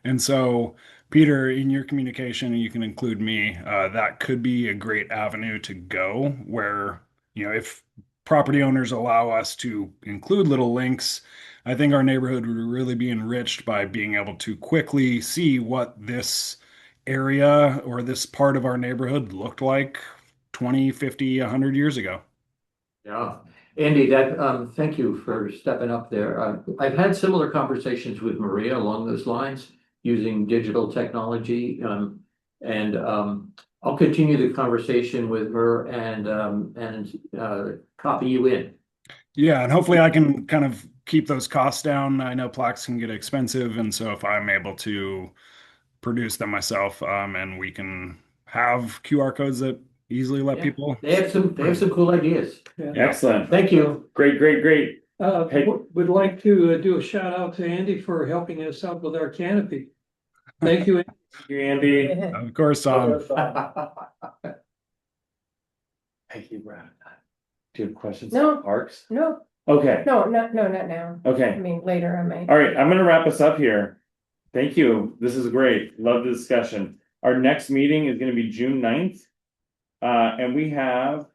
And so, Peter, in your communication, you can include me. That could be a great avenue to go where, if property owners allow us to include little links, I think our neighborhood would really be enriched by being able to quickly see what this area or this part of our neighborhood looked like 20, 50, 100 years ago. Yeah, Andy, thank you for stepping up there. I've had similar conversations with Maria along those lines, using digital technology. I'll continue the conversation with her and copy you in. Yeah, and hopefully I can kind of keep those costs down. I know plaques can get expensive, and so if I'm able to produce them myself, and we can have QR codes that easily let Yeah. people. They have some cool ideas. Yeah. Excellent. Thank you. Great. Hey. Would like to do a shout out to Andy for helping us out with our canopy. Thank you. Thank you, Andy. Of course, Tom. Hey, Brad. Do you have questions? No. Parks? No, Okay. not now. I Okay. mean, later I might. All right. I'm going to wrap us up here. Thank you. This is great. Love the discussion. Our next meeting is going to be June 9th. And we have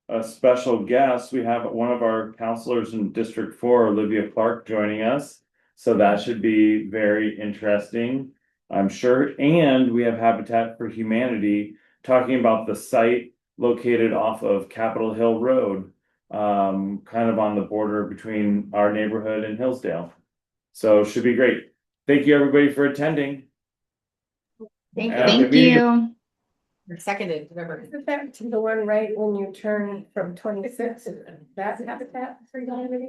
a special guest. We have one of our counselors in District 4, Olivia Clark, joining us. So that should be very interesting, I'm sure. And we have Habitat for Humanity talking about the site located off of Capitol Hill Road, kind of on the border between our neighborhood and Hillsdale. So it should be great. Thank you, everybody, for attending. Thank you. Seconded, remember. Isn't that the one right when you turn from 26, that habitat for humanity?